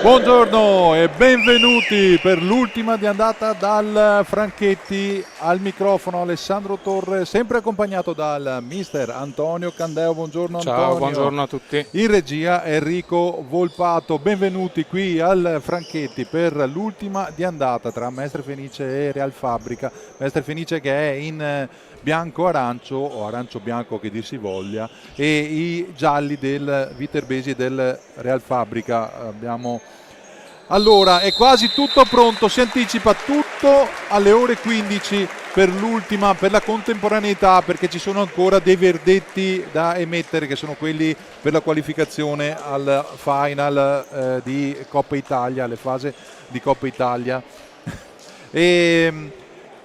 Buongiorno e benvenuti per l'ultima di andata dal Franchetti. Al microfono Alessandro Torre, sempre accompagnato dal mister Antonio Candeo. Buongiorno Antonio. Ciao, buongiorno a tutti. In regia Enrico Volpato. Benvenuti qui al Franchetti per l'ultima di andata tra Mestre Fenice e Real Fabbrica. Mestre Fenice che è in bianco-arancio o arancio-bianco che dir si voglia, e i gialli del Viterbesi e del Real Fabbrica. Allora, è quasi tutto pronto, si anticipa tutto alle ore 15 per l'ultima, per la contemporaneità, perché ci sono ancora dei verdetti da emettere, che sono quelli per la qualificazione al final di Coppa Italia, alle fasi di Coppa Italia. E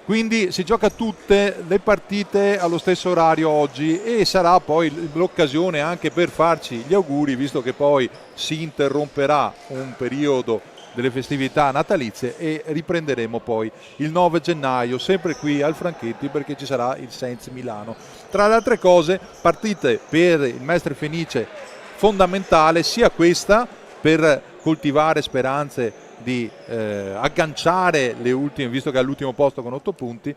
quindi si gioca tutte le partite allo stesso orario oggi e sarà poi l'occasione anche per farci gli auguri, visto che poi si interromperà un periodo delle festività natalizie e riprenderemo poi il 9 gennaio sempre qui al Franchetti, perché ci sarà il Sainz Milano. Tra le altre cose, partite per il Mestre Fenice fondamentale, sia questa per coltivare speranze di agganciare le ultime, visto che è all'ultimo posto con 8 punti,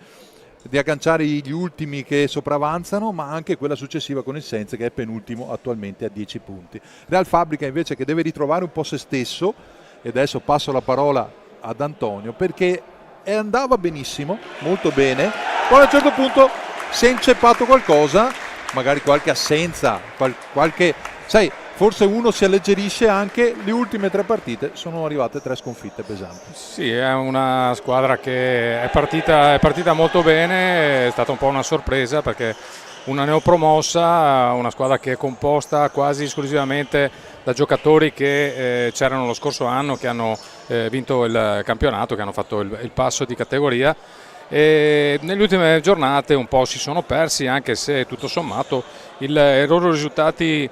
di agganciare gli ultimi che sopravanzano, ma anche quella successiva con il Sainz che è penultimo attualmente a 10 punti. Real Fabbrica invece che deve ritrovare un po' se stesso, e adesso passo la parola ad Antonio, perché andava benissimo, molto bene, poi a un certo punto si è inceppato qualcosa, magari qualche assenza, qualche, sai, forse uno si alleggerisce anche. Le ultime 3 partite sono arrivate 3 sconfitte pesanti. Sì, è una squadra che è partita molto bene, è stata un po' una sorpresa perché una neopromossa, una squadra che è composta quasi esclusivamente da giocatori che c'erano lo scorso anno, che hanno vinto il campionato, che hanno fatto il passo di categoria. E nelle ultime giornate un po' si sono persi, anche se tutto sommato i loro risultati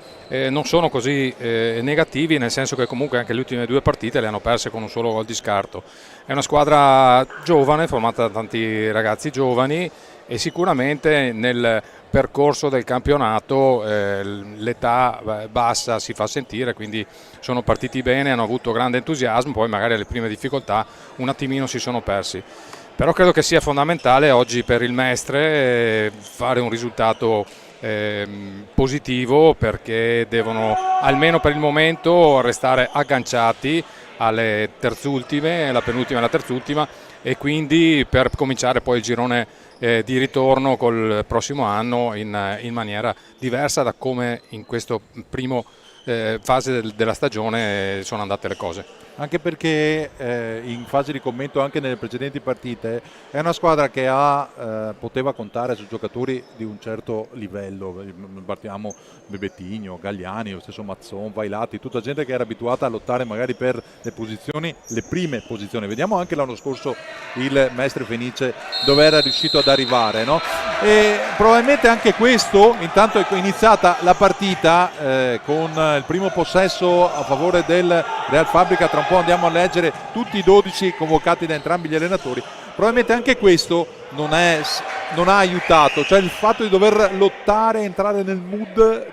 non sono così negativi, nel senso che comunque anche le ultime 2 partite le hanno perse con un solo gol di scarto. È una squadra giovane, formata da tanti ragazzi giovani, e sicuramente nel percorso del campionato l'età bassa si fa sentire, quindi sono partiti bene, hanno avuto grande entusiasmo, poi magari alle prime difficoltà un attimino si sono persi. Però credo che sia fondamentale oggi per il Mestre fare un risultato positivo, perché devono almeno per il momento restare agganciati alle terzultime, la penultima e la terzultima, e quindi per cominciare poi il girone di ritorno col prossimo anno in maniera diversa da come in questo primo fase della stagione sono andate le cose. Anche perché in fase di commento anche nelle precedenti partite è una squadra che poteva contare su giocatori di un certo livello. Partiamo Bebettino, Gagliani, lo stesso Mazzon, Vailati, tutta gente che era abituata a lottare magari per le prime posizioni. Vediamo anche l'anno scorso il Mestre Fenice dove era riuscito ad arrivare, no? E probabilmente anche questo, intanto è iniziata la partita con il primo possesso a favore del Real Fabbrica. Tra un po' andiamo a leggere tutti i 12 convocati da entrambi gli allenatori. Probabilmente anche questo non ha aiutato, cioè il fatto di dover lottare, entrare nel mood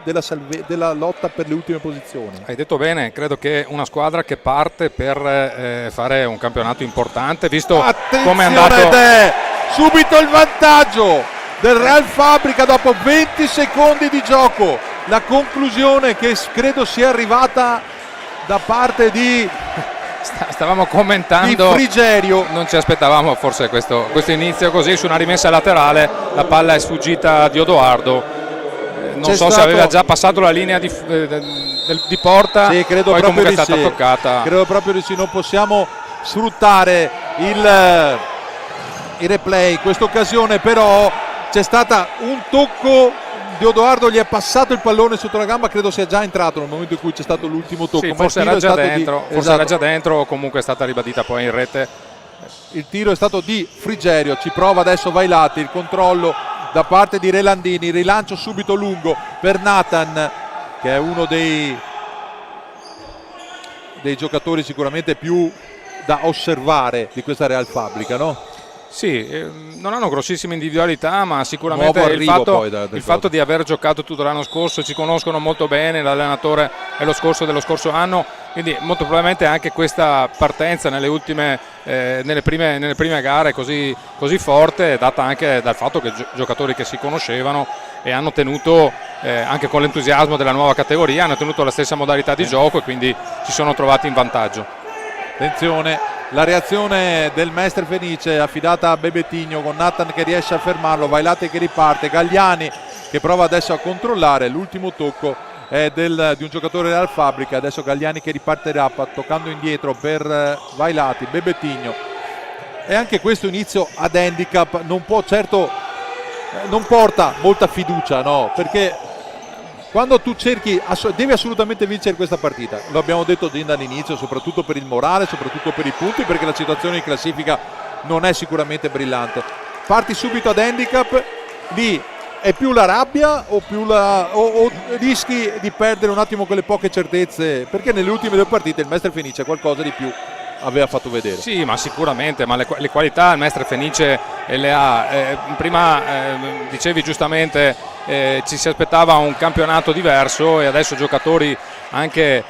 della lotta per le ultime posizioni. Hai detto bene, credo che una squadra che parte per fare un campionato importante, visto come è andato. Subito il vantaggio del Real Fabbrica dopo 20 secondi di gioco, la conclusione che credo sia arrivata da parte di stavamo commentando di Frigerio. Non ci aspettavamo forse questo inizio così. Su una rimessa laterale la palla è sfuggita di Odoardo, non so se aveva già passato la linea di porta. Sì, credo poi proprio comunque di è stata toccata. Credo proprio di sì. Non possiamo sfruttare il replay questa occasione, però c'è stata un tocco di Odoardo, gli è passato il pallone sotto la gamba, credo sia già entrato nel momento in cui c'è stato l'ultimo tocco. Sì, forse era già dentro, era già dentro, o comunque è stata ribadita poi in rete. Il tiro è stato di Frigerio, ci prova adesso Vailati, il controllo da parte di Relandini, rilancio subito lungo per Nathan, che è uno dei giocatori sicuramente più da osservare di questa Real Fabbrica, no? Sì, non hanno grossissime individualità, ma sicuramente il fatto di aver giocato tutto l'anno scorso, ci conoscono molto bene, l'allenatore è lo scorso dello scorso anno, Quindi molto probabilmente anche questa partenza nelle prime gare così forte è data anche dal fatto che giocatori che si conoscevano e hanno tenuto, anche con l'entusiasmo della nuova categoria, hanno tenuto la stessa modalità di gioco e quindi si sono trovati in vantaggio. Attenzione, la reazione del Mestre Fenice affidata a Bebetigno, con Nathan che riesce a fermarlo, Vailate che riparte, Gagliani che prova adesso a controllare, l'ultimo tocco è di un giocatore Real Fabrica, adesso Gagliani che ripartirà toccando indietro per Vailati, Bebetigno. E anche questo inizio ad handicap non porta molta fiducia, no? Perché quando tu devi assolutamente vincere questa partita, lo abbiamo detto già dall'inizio, soprattutto per il morale, soprattutto per i punti, perché la situazione in classifica non è sicuramente brillante. Parti subito ad handicap, lì è più la rabbia o rischi di perdere un attimo quelle poche certezze, perché nelle ultime 2 partite il Mestre Fenice qualcosa di più aveva fatto vedere. Sì, ma sicuramente, ma le qualità il Mestre Fenice le ha. Prima dicevi giustamente ci si aspettava un campionato diverso e adesso giocatori anche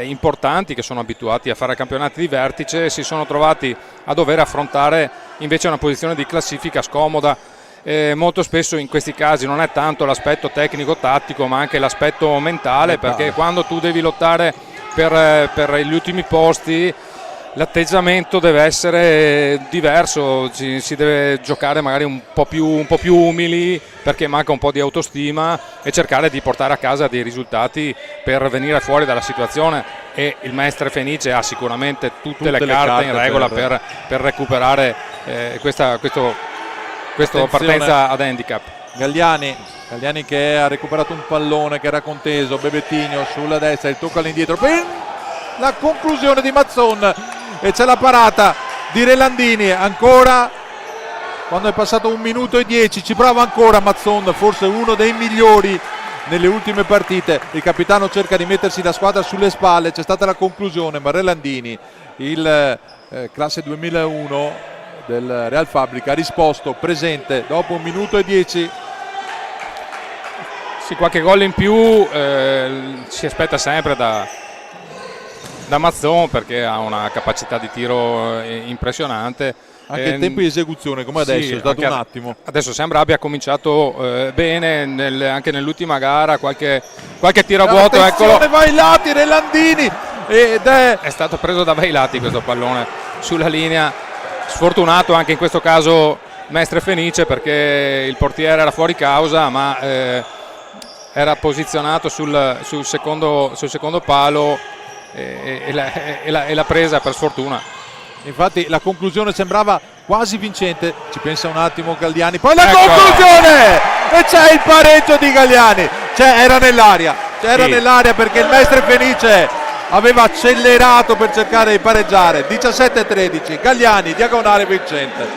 importanti che sono abituati a fare campionati di vertice si sono trovati a dover affrontare invece una posizione di classifica scomoda. Molto spesso in questi casi non è tanto l'aspetto tecnico-tattico ma anche l'aspetto mentale, perché quando tu devi lottare per gli ultimi posti l'atteggiamento deve essere diverso, si deve giocare magari un po' più umili perché manca un po' di autostima e cercare di portare a casa dei risultati per venire fuori dalla situazione, e il Mestre Fenice ha sicuramente tutte le carte in regola per recuperare questa partenza ad handicap. Gagliani che ha recuperato un pallone che era conteso, Bebetigno sulla destra, il tocco all'indietro, la conclusione di Mazzon e c'è la parata di Relandini ancora quando è passato 1 minuto e 10, ci prova ancora Mazzon, forse uno dei migliori nelle ultime partite. Il capitano cerca di mettersi la squadra sulle spalle, c'è stata la conclusione, ma Relandini, il classe 2001 del Real Fabrica, ha risposto presente dopo 1 minuto e 10. Sì, qualche gol in più si aspetta sempre da Mazzon, perché ha una capacità di tiro impressionante. Anche il tempo di esecuzione, come adesso, sì, è stato un attimo. Adesso sembra abbia cominciato bene anche nell'ultima gara, qualche tiro a vuoto. Eccolo, Vailati, Relandini, ed è stato preso da Vailati questo pallone sulla linea. Sfortunato anche in questo caso Mestre Fenice, perché il portiere era fuori causa, ma era posizionato sul secondo palo e l'ha presa per sfortuna. Infatti la conclusione sembrava quasi vincente, ci pensa un attimo Gagliani, poi la conclusione e c'è il pareggio di Gagliani, era nell'aria perché il Mestre Fenice aveva accelerato per cercare di pareggiare. 17-13, Gagliani, diagonale vincente.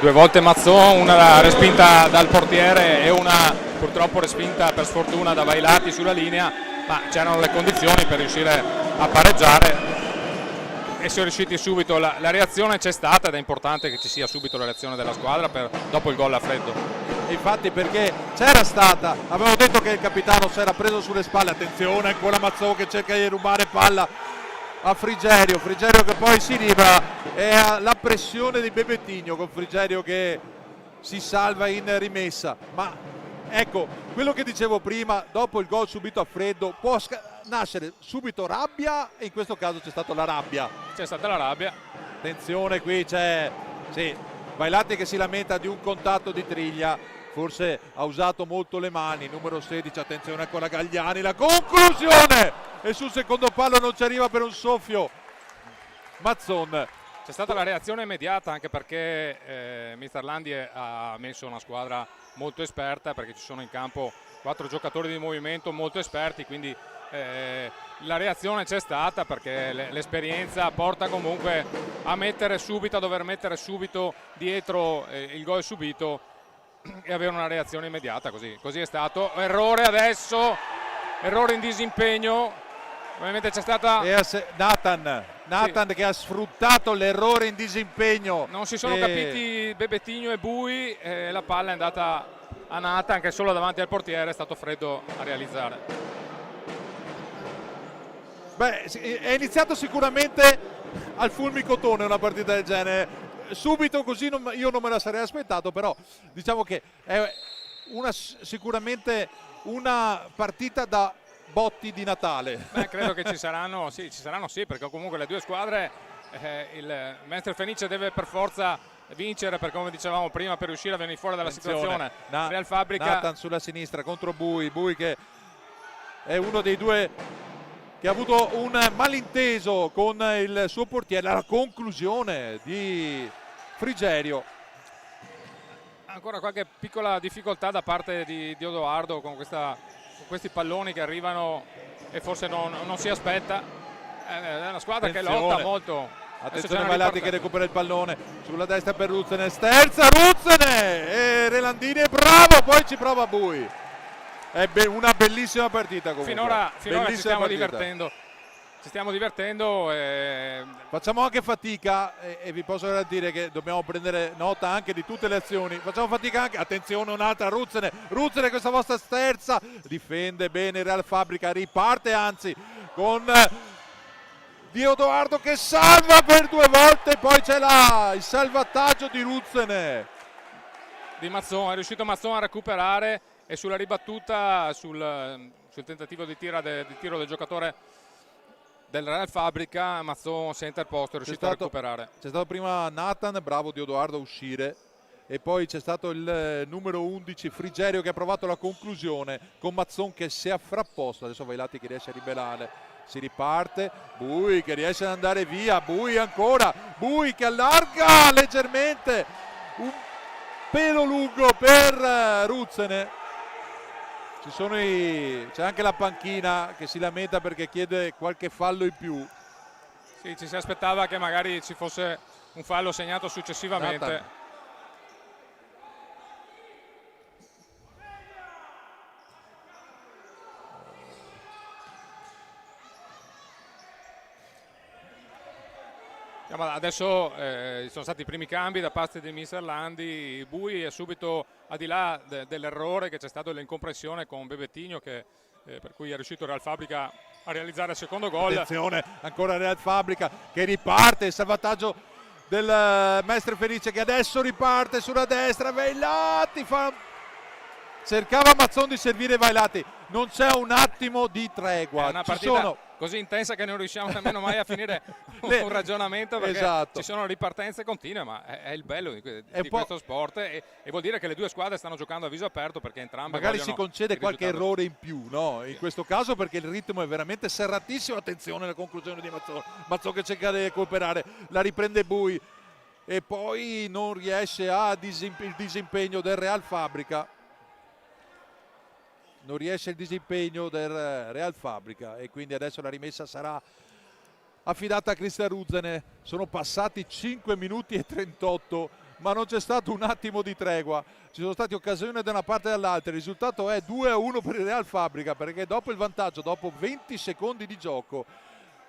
2 volte Mazzon, una respinta dal portiere e una purtroppo respinta per sfortuna da Vailati sulla linea, ma c'erano le condizioni per riuscire a pareggiare e si è riusciti subito. La reazione c'è stata ed è importante che ci sia subito la reazione della squadra dopo il gol a freddo. Infatti, perché c'era stata, avevamo detto che il capitano si era preso sulle spalle, attenzione ancora Mazzon che cerca di rubare palla a Frigerio che poi si libera, e la pressione di Bebetigno con Frigerio che si salva in rimessa. Ma ecco, quello che dicevo prima, dopo il gol subito a freddo può nascere subito rabbia, e in questo caso c'è stata la rabbia. Attenzione, qui c'è Vailati che si lamenta di un contatto di Triglia, forse ha usato molto le mani, numero 16, attenzione con la Gagliani, la conclusione, e sul secondo palo non ci arriva per un soffio Mazzon. C'è stata la reazione immediata, anche perché Mister Landi ha messo una squadra molto esperta, perché ci sono in campo 4 giocatori di movimento molto esperti, quindi la reazione c'è stata, perché l'esperienza porta comunque a dover mettere subito dietro il gol subito e avere una reazione immediata. Così è stato. Errore adesso, errore in disimpegno, ovviamente c'è stata Nathan che ha sfruttato l'errore in disimpegno. Non si sono capiti Bebetigno e Bui, la palla è andata a Nathan che solo davanti al portiere è stato freddo a realizzare. Beh, è iniziato sicuramente al fulmicotone una partita del genere, subito così io non me la sarei aspettato, però diciamo che è sicuramente una partita da botti di Natale. Beh, credo che ci saranno sì, perché comunque le due squadre, il Mestre Fenice deve per forza vincere, perché come dicevamo prima, per riuscire a venire fuori dalla situazione. Real Fabrica, Nathan sulla sinistra contro Bui che è uno dei due che ha avuto un malinteso con il suo portiere, la conclusione di Frigerio. Ancora qualche piccola difficoltà da parte di Odoardo con questi palloni che arrivano e forse non si aspetta. È una squadra che lotta molto. Attenzione, Vailati che recupera il pallone sulla destra per Ruzzene, sterza Ruzzene e Relandini è bravo, poi ci prova Bui. È una bellissima partita comunque. Finora ci stiamo divertendo. Ci stiamo divertendo. Facciamo anche fatica e vi posso garantire che dobbiamo prendere nota anche di tutte le azioni. Facciamo fatica anche, attenzione, un'altra Ruzzene questa vostra sterza, difende bene il Real Fabrica, riparte anzi con Di Odoardo che salva per 2 volte, poi c'è il salvataggio di Ruzzene. Di Mazzon, è riuscito Mazzon a recuperare e sulla ribattuta sul tentativo di tiro del giocatore del Real Fabrica, Mazzon si è interposto, è riuscito a recuperare. C'è stato prima Nathan, bravo Di Odoardo a uscire, e poi c'è stato il numero 11 Frigerio che ha provato la conclusione con Mazzon che si è frapposto. Adesso Vailati che riesce a ribellare, si riparte, Bui che riesce ad andare via, Bui ancora, Bui che allarga leggermente, un pelo lungo per Ruzzene. C'è anche la panchina che si lamenta perché chiede qualche fallo in più. Sì, ci si aspettava che magari ci fosse un fallo segnato successivamente. Nathan. Adesso sono stati i primi cambi da parte di Mister Landi. Bui è subito al di là dell'errore che c'è stato dell'incompressione con Bebettino per cui è riuscito Real Fabrica a realizzare il secondo gol. Attenzione, ancora Real Fabrica che riparte, il salvataggio del Mestre Fenice che adesso riparte sulla destra, Vailati cercava Mazzon di servire Vailati, non c'è un attimo di tregua. È una partita così intensa che non riusciamo nemmeno mai a finire un ragionamento, perché esatto. Ci sono ripartenze continue, ma è il bello di questo sport e vuol dire che le due squadre stanno giocando a viso aperto, perché entrambe magari si concede qualche errore in più, no? In questo caso, perché il ritmo è veramente serratissimo. Attenzione alla conclusione di Mazzon che cerca di recuperare, la riprende Bui e poi non riesce il disimpegno del Real Fabrica. Non riesce il disimpegno del Real Fabrica e quindi adesso la rimessa sarà affidata a Cristian Ruzzene. Sono passati 5 minuti e 38, ma non c'è stato un attimo di tregua. Ci sono state occasioni da una parte e dall'altra. Il risultato è 2-1 per il Real Fabrica, perché dopo il vantaggio, dopo 20 secondi di gioco,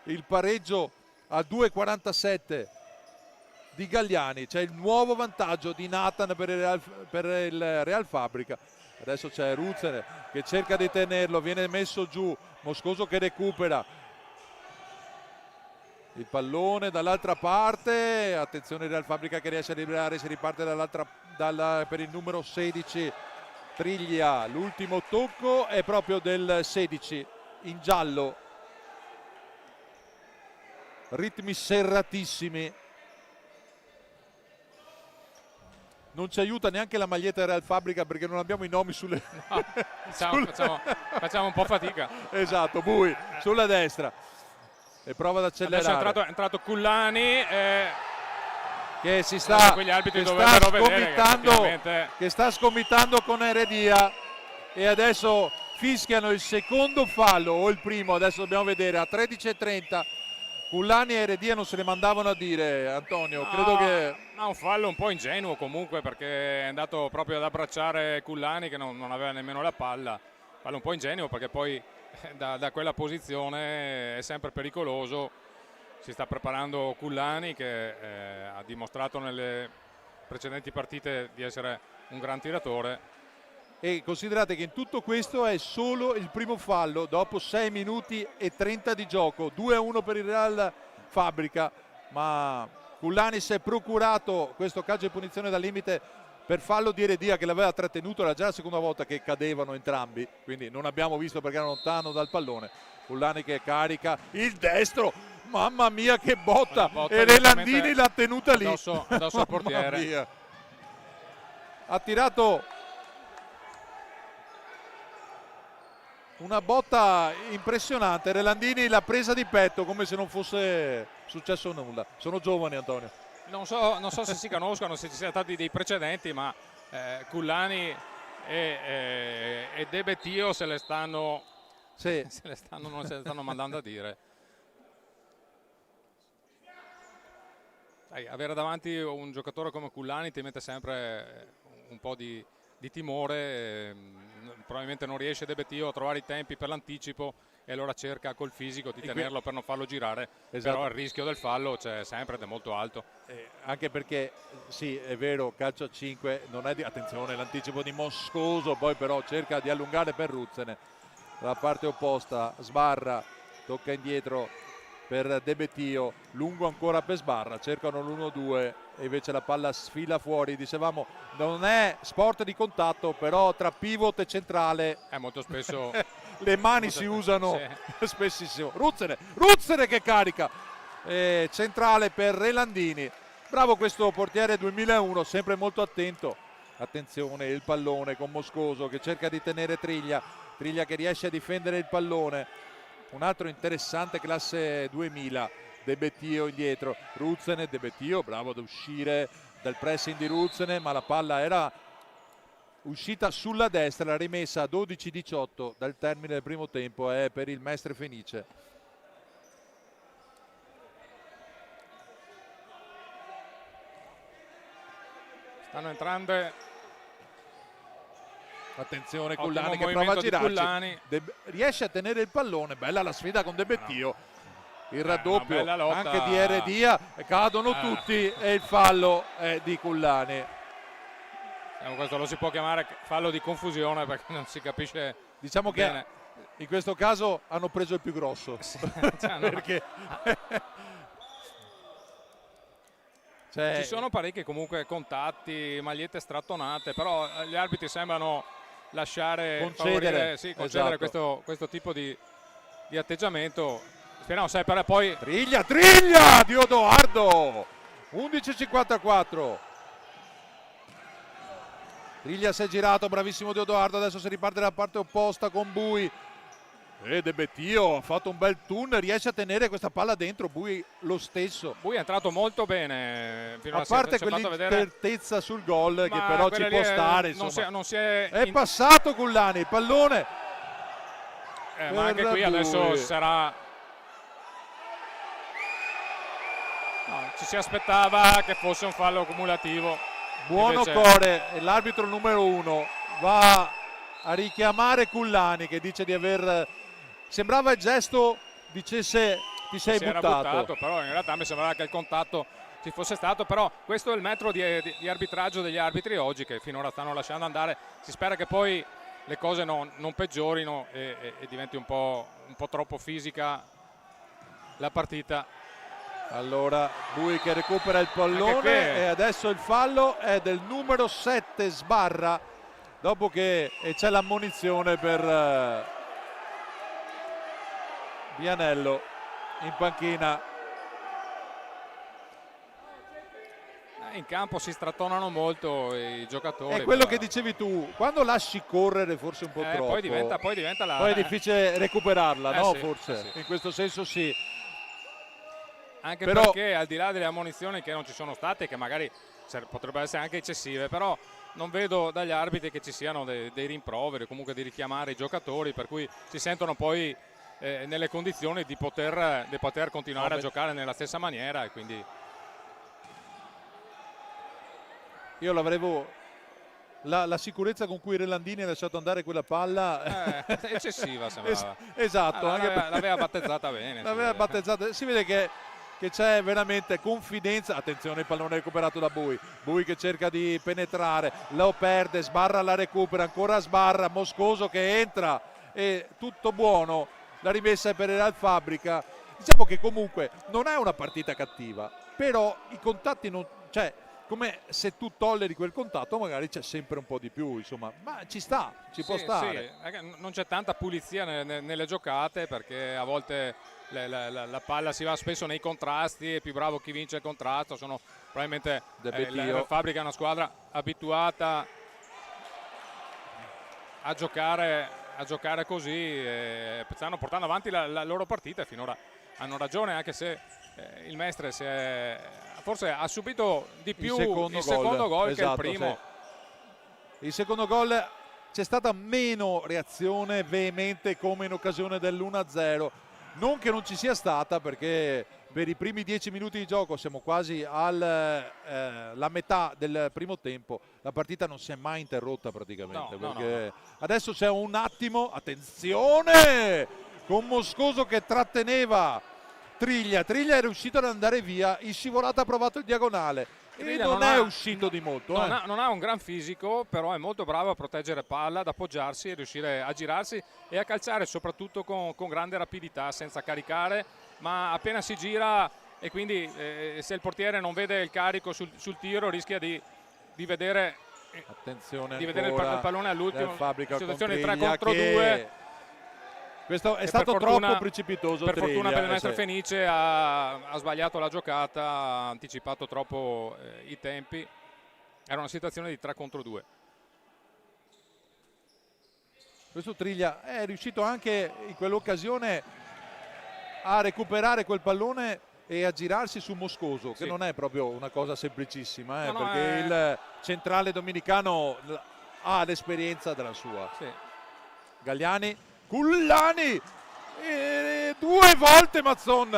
il pareggio a 2,47 di Galliani, c'è il nuovo vantaggio di Nathan per il Real Fabrica. Adesso c'è Ruzzene che cerca di tenerlo, viene messo giù, Moscoso che recupera il pallone dall'altra parte, attenzione Real Fabrica che riesce a liberare, si riparte per il numero 16 Triglia, l'ultimo tocco è proprio del 16 in giallo, ritmi serratissimi. Non ci aiuta neanche la maglietta Real Fabrica perché non abbiamo i nomi sulle... No, facciamo un po' fatica. Esatto, Bui sulla destra e prova ad accelerare. Adesso è entrato Cullani che si sta, che sta sgomitando con Heredia e adesso fischiano il secondo fallo o il primo, adesso dobbiamo vedere, a 13:30. Cullani e Heredia non se ne mandavano a dire, Antonio, credo che... No, un fallo un po' ingenuo comunque, perché è andato proprio ad abbracciare Cullani che non aveva nemmeno la palla. Fallo un po' ingenuo perché poi da quella posizione è sempre pericoloso. Si sta preparando Cullani che ha dimostrato nelle precedenti partite di essere un gran tiratore. E considerate che in tutto questo è solo il primo fallo dopo 6 minuti e 30 di gioco, 2-1 per il Real Fabbrica, ma Cullani si è procurato questo calcio di punizione dal limite per fallo di Eredia che l'aveva trattenuto. Era già la seconda volta che cadevano entrambi, quindi non abbiamo visto perché era lontano dal pallone. Cullani che carica il destro, mamma mia che botta, e Relandini l'ha tenuta lì addosso al portiere. Mia. Ha tirato una botta impressionante, Relandini l'ha presa di petto come se non fosse successo nulla. Sono giovani, Antonio. Non so se si conoscono, se ci siano stati dei precedenti, ma Cullani e De Bettio se le stanno mandando a dire. Avere davanti un giocatore come Cullani ti mette sempre un po' di timore, probabilmente non riesce De Bettio a trovare i tempi per l'anticipo e allora cerca col fisico di tenerlo per non farlo girare, esatto. Però il rischio del fallo c'è sempre ed è molto alto. Anche perché sì, è vero, calcio a 5 non è attenzione, l'anticipo di Moscoso, poi però cerca di allungare per Ruzzene dalla parte opposta, sbarra, tocca indietro per De Bettio, lungo ancora per Sbarra, cercano l'1-2 e invece la palla sfila fuori. Dicevamo non è sport di contatto, però tra pivot e centrale molto spesso le mani si usano, sì. Spessissimo. Ruzzene che carica, centrale per Relandini, bravo questo portiere 2001, sempre molto attento. Attenzione, il pallone con Moscoso che cerca di tenere Triglia che riesce a difendere il pallone. Un altro interessante classe 2000, De Bettio indietro, Ruzzene, De Bettio bravo ad uscire dal pressing di Ruzzene, ma la palla era uscita sulla destra, la rimessa a 12-18 dal termine del primo tempo è per il Mestre Fenice. Stanno entrando. Attenzione Cullani che prova a girarci, riesce a tenere il pallone, bella la sfida con De Bettio, il raddoppio anche di Eredia, cadono tutti e il fallo è di Cullani. Questo lo si può chiamare fallo di confusione perché non si capisce, diciamo bene. Che in questo caso hanno preso il più grosso, perché ci sono parecchi comunque contatti, magliette strattonate, però gli arbitri sembrano concedere esatto. questo tipo di atteggiamento. Speriamo sempre poi Triglia di Odoardo, 11:54. Triglia si è girato, bravissimo di Odoardo, adesso si riparte dalla parte opposta con Bui e De Bettio ha fatto un bel turn, riesce a tenere questa palla dentro. Bui lo stesso, Bui è entrato molto bene fino a parte quell'incertezza sul gol che però ci può stare, non si è passato Cullani il pallone, ma anche qui adesso sarà ci si aspettava che fosse un fallo cumulativo. Buono invece... Core, l'arbitro numero 1 va a richiamare Cullani che dice di aver, sembrava il gesto dicesse ti sei buttato, però in realtà mi sembrava che il contatto ci fosse stato, però questo è il metro di arbitraggio degli arbitri oggi che finora stanno lasciando andare. Si spera che poi le cose non peggiorino e diventi un po' troppo fisica la partita. Allora Bui che recupera il pallone e adesso il fallo è del numero 7 Sbarra, dopo che c'è l'ammonizione per Vianello in panchina. In campo si strattonano molto i giocatori. È quello che dicevi tu, quando lasci correre forse un po' troppo poi diventa poi è difficile recuperarla, no? Sì, forse sì. In questo senso sì. Anche perché al di là delle ammonizioni che non ci sono state, che magari potrebbero essere anche eccessive, però non vedo dagli arbitri che ci siano dei rimproveri, comunque di richiamare i giocatori, per cui si sentono poi nelle condizioni di poter continuare a giocare nella stessa maniera. E quindi io l'avevo la sicurezza con cui Relandini ha lasciato andare quella palla eccessiva sembrava. Esatto, l'aveva battezzata bene. L'aveva battezzata, si vede che che c'è veramente confidenza. Attenzione, il pallone recuperato da Bui che cerca di penetrare, lo perde, Sbarra la recupera, ancora Sbarra, Moscoso che entra e tutto buono. La rimessa è per il Real Fabbrica. Diciamo che comunque non è una partita cattiva, però i contatti non, cioè, come se tu tolleri quel contatto magari c'è sempre un po' di più, insomma, ma ci sta, può stare. Sì. Non c'è tanta pulizia nelle giocate, perché a volte la palla si va spesso nei contrasti, è più bravo chi vince il contrasto. Sono probabilmente la Fabbrica è una squadra abituata a giocare così, stanno portando avanti la loro partita e finora hanno ragione, anche se il Mestre forse ha subito di più il secondo gol esatto, che il primo. Sì. Il secondo gol c'è stata meno reazione veemente come in occasione dell'1-0, non che non ci sia stata, perché per i primi 10 minuti di gioco siamo quasi alla metà del primo tempo, la partita non si è mai interrotta praticamente, perché adesso c'è un attimo, attenzione, con Moscoso che tratteneva Triglia è riuscito ad andare via, in scivolata ha provato il diagonale e non è uscito di molto. Non ha un gran fisico, però è molto bravo a proteggere palla, ad appoggiarsi e riuscire a girarsi e a calciare soprattutto con grande rapidità, senza caricare, ma appena si gira, e quindi se il portiere non vede il carico sul tiro rischia di vedere, il pallone all'ultimo, situazione 3 contro 2. Questo è stato troppo precipitoso. Per fortuna per il Mestre Fenice ha sbagliato la giocata, ha anticipato troppo i tempi. Era una situazione di 3 contro 2. Questo Triglia è riuscito anche in quell'occasione a recuperare quel pallone e a girarsi su Moscoso, che non è proprio una cosa semplicissima, perché il centrale dominicano ha l'esperienza della sua. Sì. Galliani, Cullani, 2 volte Mazzon,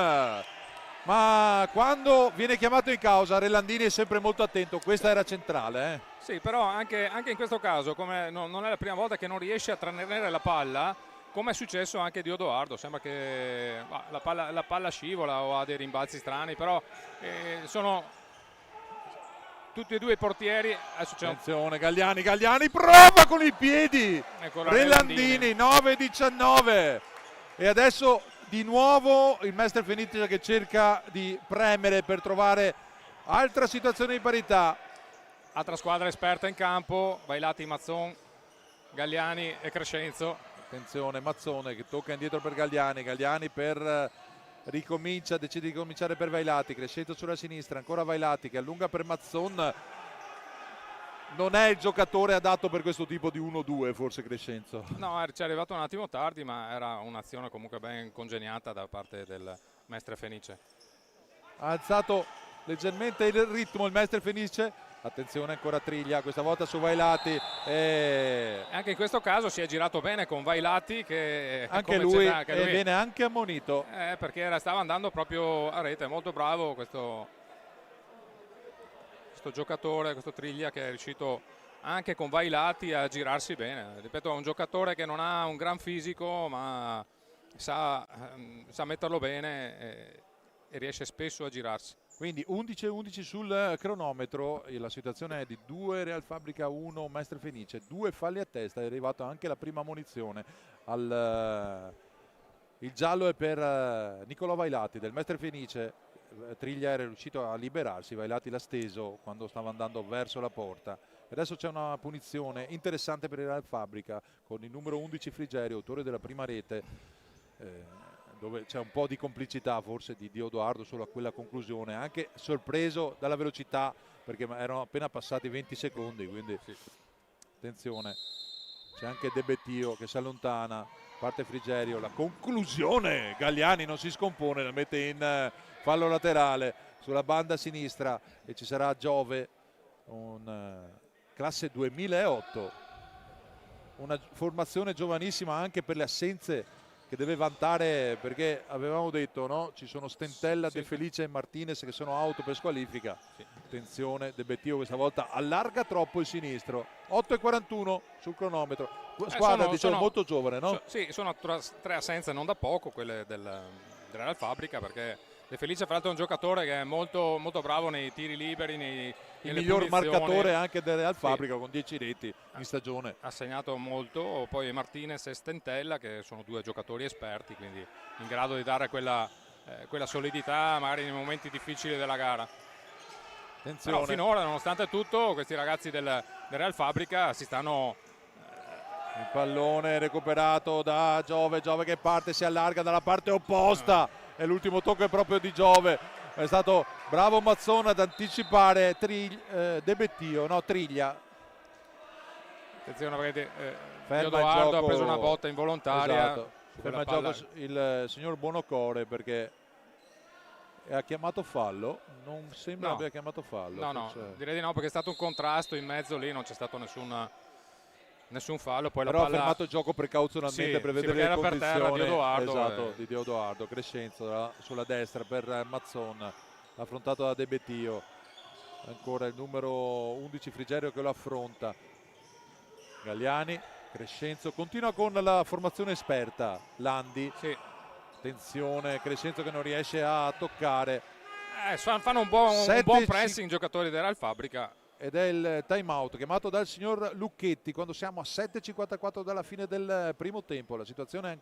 ma quando viene chiamato in causa Relandini è sempre molto attento, questa era centrale. Sì, però anche in questo caso, come non è la prima volta che non riesce a trattenere la palla, come è successo anche di Odoardo, sembra che la palla scivola o ha dei rimbalzi strani, però sono tutti e due i portieri. Attenzione, Galliani prova con i piedi, Relandini 9-19 e adesso di nuovo il Mestre Fenice che cerca di premere per trovare altra situazione di parità. Altra squadra esperta in campo, Vailati, Mazzon, Galliani e Crescenzo. Attenzione, Mazzone che tocca indietro per Galliani decide di ricominciare per Vailati, Crescenzo sulla sinistra, ancora Vailati che allunga per Mazzon. Non è il giocatore adatto per questo tipo di 1-2 forse Crescenzo. No, ci è arrivato un attimo tardi, ma era un'azione comunque ben congegnata da parte del Mestre Fenice. Ha alzato leggermente il ritmo il Mestre Fenice. Attenzione ancora Triglia, questa volta su Vailati. Anche in questo caso si è girato bene con Vailati, che anche lui viene anche ammonito. Perché stava andando proprio a rete, molto bravo questo giocatore, questo Triglia, che è riuscito anche con Vailati a girarsi bene. Ripeto, è un giocatore che non ha un gran fisico, ma sa metterlo bene e riesce spesso a girarsi. Quindi 11-11 sul cronometro, la situazione è di 2 Real Fabbrica 1 Mestre Fenice, 2 falli a testa, è arrivata anche la prima munizione. Il giallo è per Nicolò Vailati del Mestre Fenice. Triglia era riuscito a liberarsi, Vailati l'ha steso quando stava andando verso la porta. Adesso c'è una punizione interessante per il Real Fabbrica con il numero 11 Frigerio, autore della prima rete, dove c'è un po' di complicità forse di Odoardo solo a quella conclusione, anche sorpreso dalla velocità perché erano appena passati 20 secondi, quindi sì. Attenzione, c'è anche De Bettio che si allontana, parte Frigerio, la conclusione, Galliani non si scompone, la mette in fallo laterale sulla banda sinistra e ci sarà Giove, classe 2008, una formazione giovanissima anche per le assenze che deve vantare, perché avevamo detto, no? Ci sono Stentella, De Felice e Martinez che sono auto per squalifica. Attenzione, De Bettio questa volta allarga troppo il sinistro. 8:41 sul cronometro. Squadra sono molto giovane, no? Sì, sono 3 assenze non da poco, quelle del Real Fabbrica, perché De Felice fra l'altro è un giocatore che è molto, molto bravo nei tiri liberi, il nelle miglior punizioni. marcatore anche del Real Sì. Fabrica con 10 reti in stagione. Ha segnato molto, poi Martinez e Stentella che sono due giocatori esperti, quindi in grado di dare quella solidità magari nei momenti difficili della gara. Attenzione. Però finora, nonostante tutto, questi ragazzi del Real Fabrica si stanno... Il pallone recuperato da Giove che parte, si allarga dalla parte opposta e l'ultimo tocco è proprio di Giove. È stato bravo Mazzone ad anticipare Triglia. Attenzione perché Ferma Edoardo il gioco, ha preso una botta involontaria. esatto. Ferma il gioco il signor Buonocore perché ha chiamato fallo. Non sembra abbia chiamato fallo. No, direi di no, perché è stato un contrasto in mezzo lì, non c'è stato nessun fallo. Poi però la ha fermato il gioco precauzionalmente per vedere le condizioni. Per terra di Edoardo, esatto, di Edoardo. Crescenzo sulla destra per Mazzon, affrontato da De Bettio. Ancora il numero 11 Frigerio che lo affronta. Galliani, Crescenzo continua con la formazione esperta. Landi, sì. Attenzione, Crescenzo che non riesce a toccare. Fanno un buon pressing giocatori del Real Fabrica. Ed è il time out chiamato dal signor Lucchetti quando siamo a 7:54 dalla fine del primo tempo. La situazione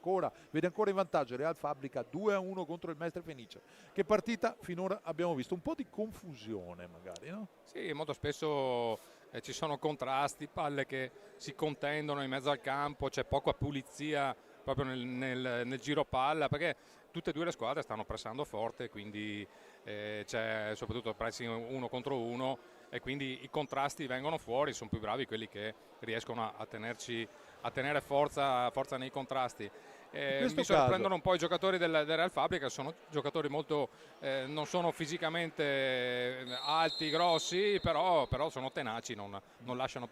vede ancora in vantaggio Real Fabrica 2-1 contro il Mestre Fenice. Che partita finora abbiamo visto? Un po' di confusione magari, no? Sì, molto spesso ci sono contrasti, palle che si contendono in mezzo al campo, c'è poca pulizia proprio nel giro palla, perché tutte e due le squadre stanno pressando forte, quindi c'è soprattutto il pressing uno contro uno e quindi i contrasti vengono fuori, sono più bravi quelli che riescono a tenere forza nei contrasti. Mi sorprendono un po' i giocatori del Real Fabrica, sono giocatori molto non sono fisicamente alti, grossi, però sono tenaci, non lasciano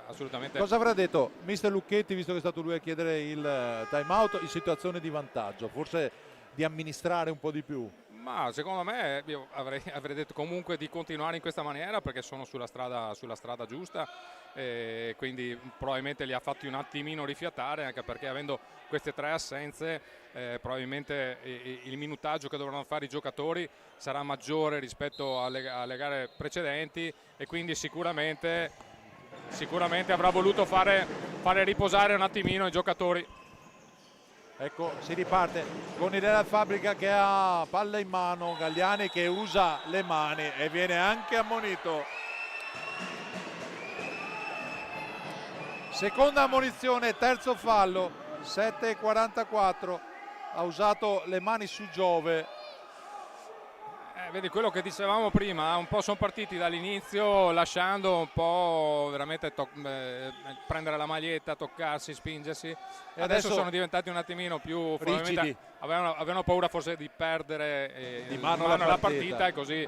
assolutamente. Cosa avrà detto mister Lucchetti, visto che è stato lui a chiedere il time out in situazione di vantaggio? Forse di amministrare un po' di più? Ma secondo me io avrei detto comunque di continuare in questa maniera perché sono sulla strada giusta, quindi probabilmente li ha fatti un attimino rifiatare, anche perché avendo queste tre assenze probabilmente il minutaggio che dovranno fare i giocatori sarà maggiore rispetto alle gare precedenti e quindi sicuramente avrà voluto fare riposare un attimino i giocatori. Ecco, si riparte con il Real Fabrica che ha palla in mano, Galliani che usa le mani e viene anche ammonito. Seconda ammonizione, terzo fallo, 7:44, ha usato le mani su Giove. Vedi quello che dicevamo prima, un po' sono partiti dall'inizio lasciando un po' veramente prendere la maglietta, toccarsi, spingersi e adesso sono diventati un attimino più rigidi. Avevano paura forse di perdere di mano la partita e così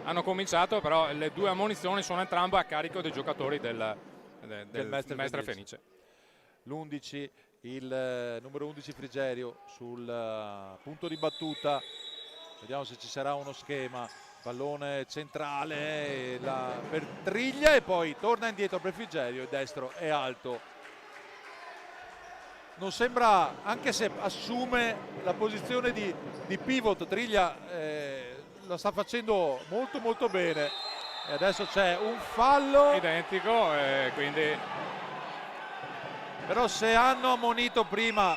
hanno cominciato, però le due ammonizioni sono entrambe a carico dei giocatori del Mestre Fenice. L'11, il numero 11 Frigerio sul punto di battuta. Vediamo se ci sarà uno schema. Pallone centrale per Triglia e poi torna indietro per Frigerio. Il destro è alto. Non sembra, anche se assume la posizione di pivot, Triglia lo sta facendo molto molto bene. E adesso c'è un fallo identico, quindi. Però se hanno ammonito prima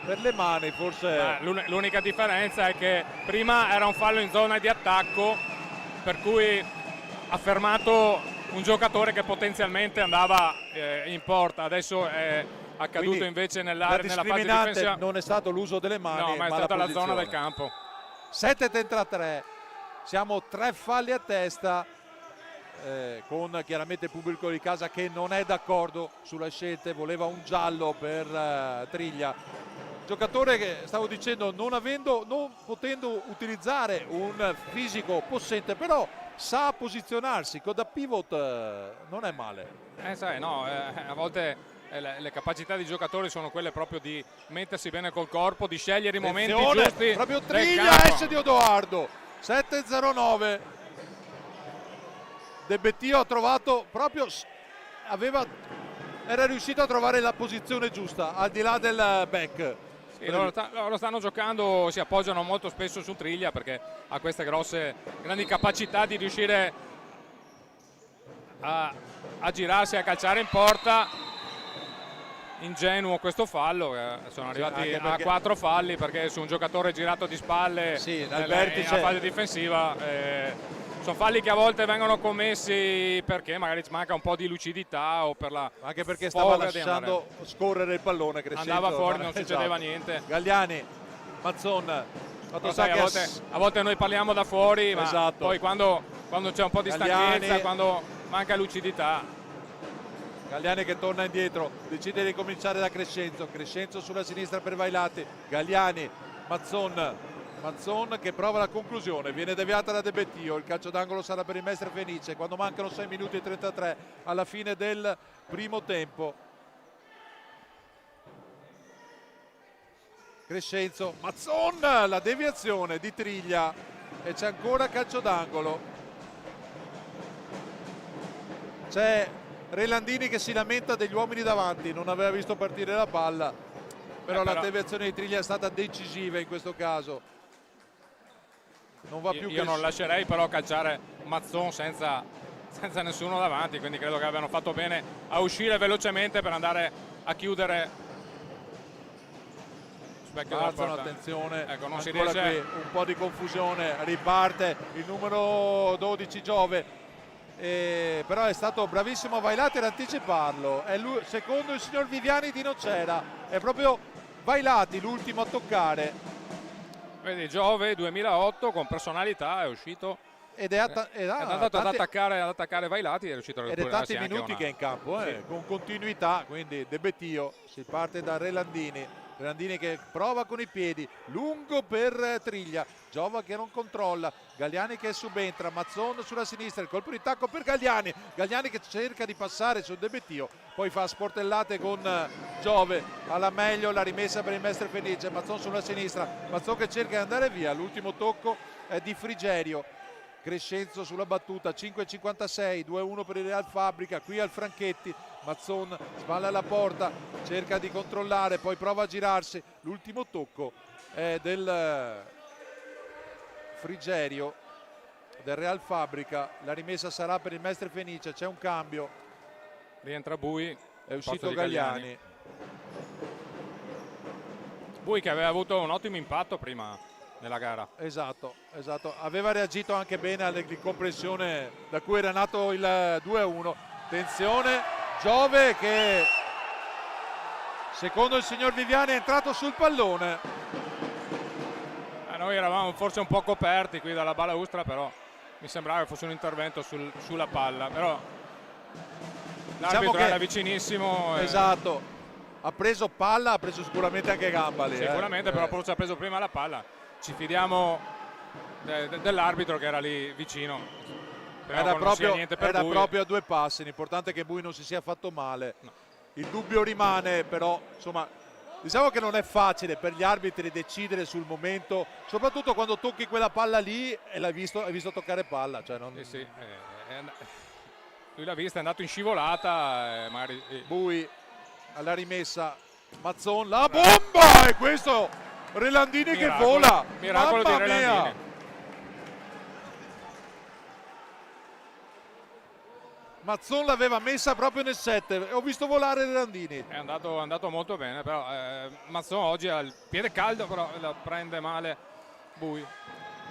per le mani forse. L'unica differenza è che prima era un fallo in zona di attacco, per cui ha fermato un giocatore che potenzialmente andava in porta, adesso è accaduto quindi invece nella fase difensiva. Non è stato l'uso delle mani, no, ma è stata la zona del campo. 7-33, siamo 3 falli a testa, con chiaramente il pubblico di casa che non è d'accordo sulle scelte, voleva un giallo per Triglia. Giocatore che stavo dicendo non potendo utilizzare un fisico possente, però sa posizionarsi, da pivot non è male. A volte le capacità di giocatori sono quelle proprio di mettersi bene col corpo, di scegliere i momenti giusti. Proprio Triglia esce di Edoardo, 7-0-9. De Bettio ha trovato proprio, era riuscito a trovare la posizione giusta al di là del back. E loro stanno giocando, si appoggiano molto spesso su Triglia perché ha queste grandi capacità di riuscire a girarsi, a calciare in porta. Ingenuo questo fallo, sono arrivati a 4 falli perché su un giocatore girato di spalle nella fase difensiva. Sono falli che a volte vengono commessi perché magari manca un po' di lucidità o per la anche perché stava lasciando scorrere il pallone, andava fuori, non succedeva niente. Galliani, Mazzon, a volte noi parliamo da fuori, ma poi quando c'è un po' di stanchezza, quando manca lucidità. Galliani che torna indietro, decide di cominciare da Crescenzo sulla sinistra per Vailati, Galliani, Mazzon che prova la conclusione, viene deviata da De Bettio, il calcio d'angolo sarà per il Mestre Fenice quando mancano 6 minuti e 33 alla fine del primo tempo. Crescenzo, Mazzon, la deviazione di Triglia e c'è ancora calcio d'angolo. C'è Relandini che si lamenta degli uomini davanti, non aveva visto partire la palla, però la deviazione di Triglia è stata decisiva in questo caso. Non va più io non lascerei però calciare Mazzon senza nessuno davanti, quindi credo che abbiano fatto bene a uscire velocemente per andare a chiudere. Attenzione, ecco, non si riesce. Qui un po' di confusione, riparte il numero 12 Giove. Però è stato bravissimo Vailati ad anticiparlo, è lui, secondo il signor Viviani di Nocera, è proprio Vailati l'ultimo a toccare. Vedi, Giove 2008 con personalità è uscito ed è andato ad attaccare Vailati, è riuscito a recuperarsi. Ed è tanti minuti che è in campo, con continuità, quindi De Bettio, si parte da Relandini che prova con i piedi, lungo per Triglia, Giova che non controlla, Galliani che subentra, Mazzon sulla sinistra, il colpo di tacco per Galliani che cerca di passare su De Bettio, poi fa sportellate con Giove, alla meglio la rimessa per il Mestre Fenice, Mazzon sulla sinistra, Mazzon che cerca di andare via, l'ultimo tocco è di Frigerio. Crescenzo sulla battuta, 5,56, 2-1 per il Real Fabbrica, qui al Franchetti, Mazzon spalla alla porta, cerca di controllare, poi prova a girarsi, l'ultimo tocco è del Frigerio, del Real Fabbrica, la rimessa sarà per il Mestre Fenice, c'è un cambio, rientra Bui, è uscito Galliani. Bui che aveva avuto un ottimo impatto prima nella gara. Esatto, aveva reagito anche bene all'incompressione da cui era nato il 2-1. Attenzione, Giove che secondo il signor Viviani è entrato sul pallone. Noi eravamo forse un po' coperti qui dalla balaustra, però mi sembrava che fosse un intervento sulla palla, però l'arbitro era vicinissimo. Esatto, ha preso palla, ha preso sicuramente anche gamba lì. Sicuramente, però forse ha preso prima la palla. Ci fidiamo dell'arbitro che era lì vicino. Era proprio a 2 passi, l'importante è che Bui non si sia fatto male. No. Il dubbio rimane, però insomma diciamo che non è facile per gli arbitri decidere sul momento, soprattutto quando tocchi quella palla lì e hai visto toccare palla. Cioè non... sì. Lui l'ha vista, è andato in scivolata. Bui alla rimessa, Mazzon, la bomba! E questo... Relandini che vola, miracolo di Relandini. Mazzon l'aveva messa proprio nel 7, ho visto volare Relandini. È andato molto bene, però Mazzon oggi ha il piede caldo, però la prende male Bui.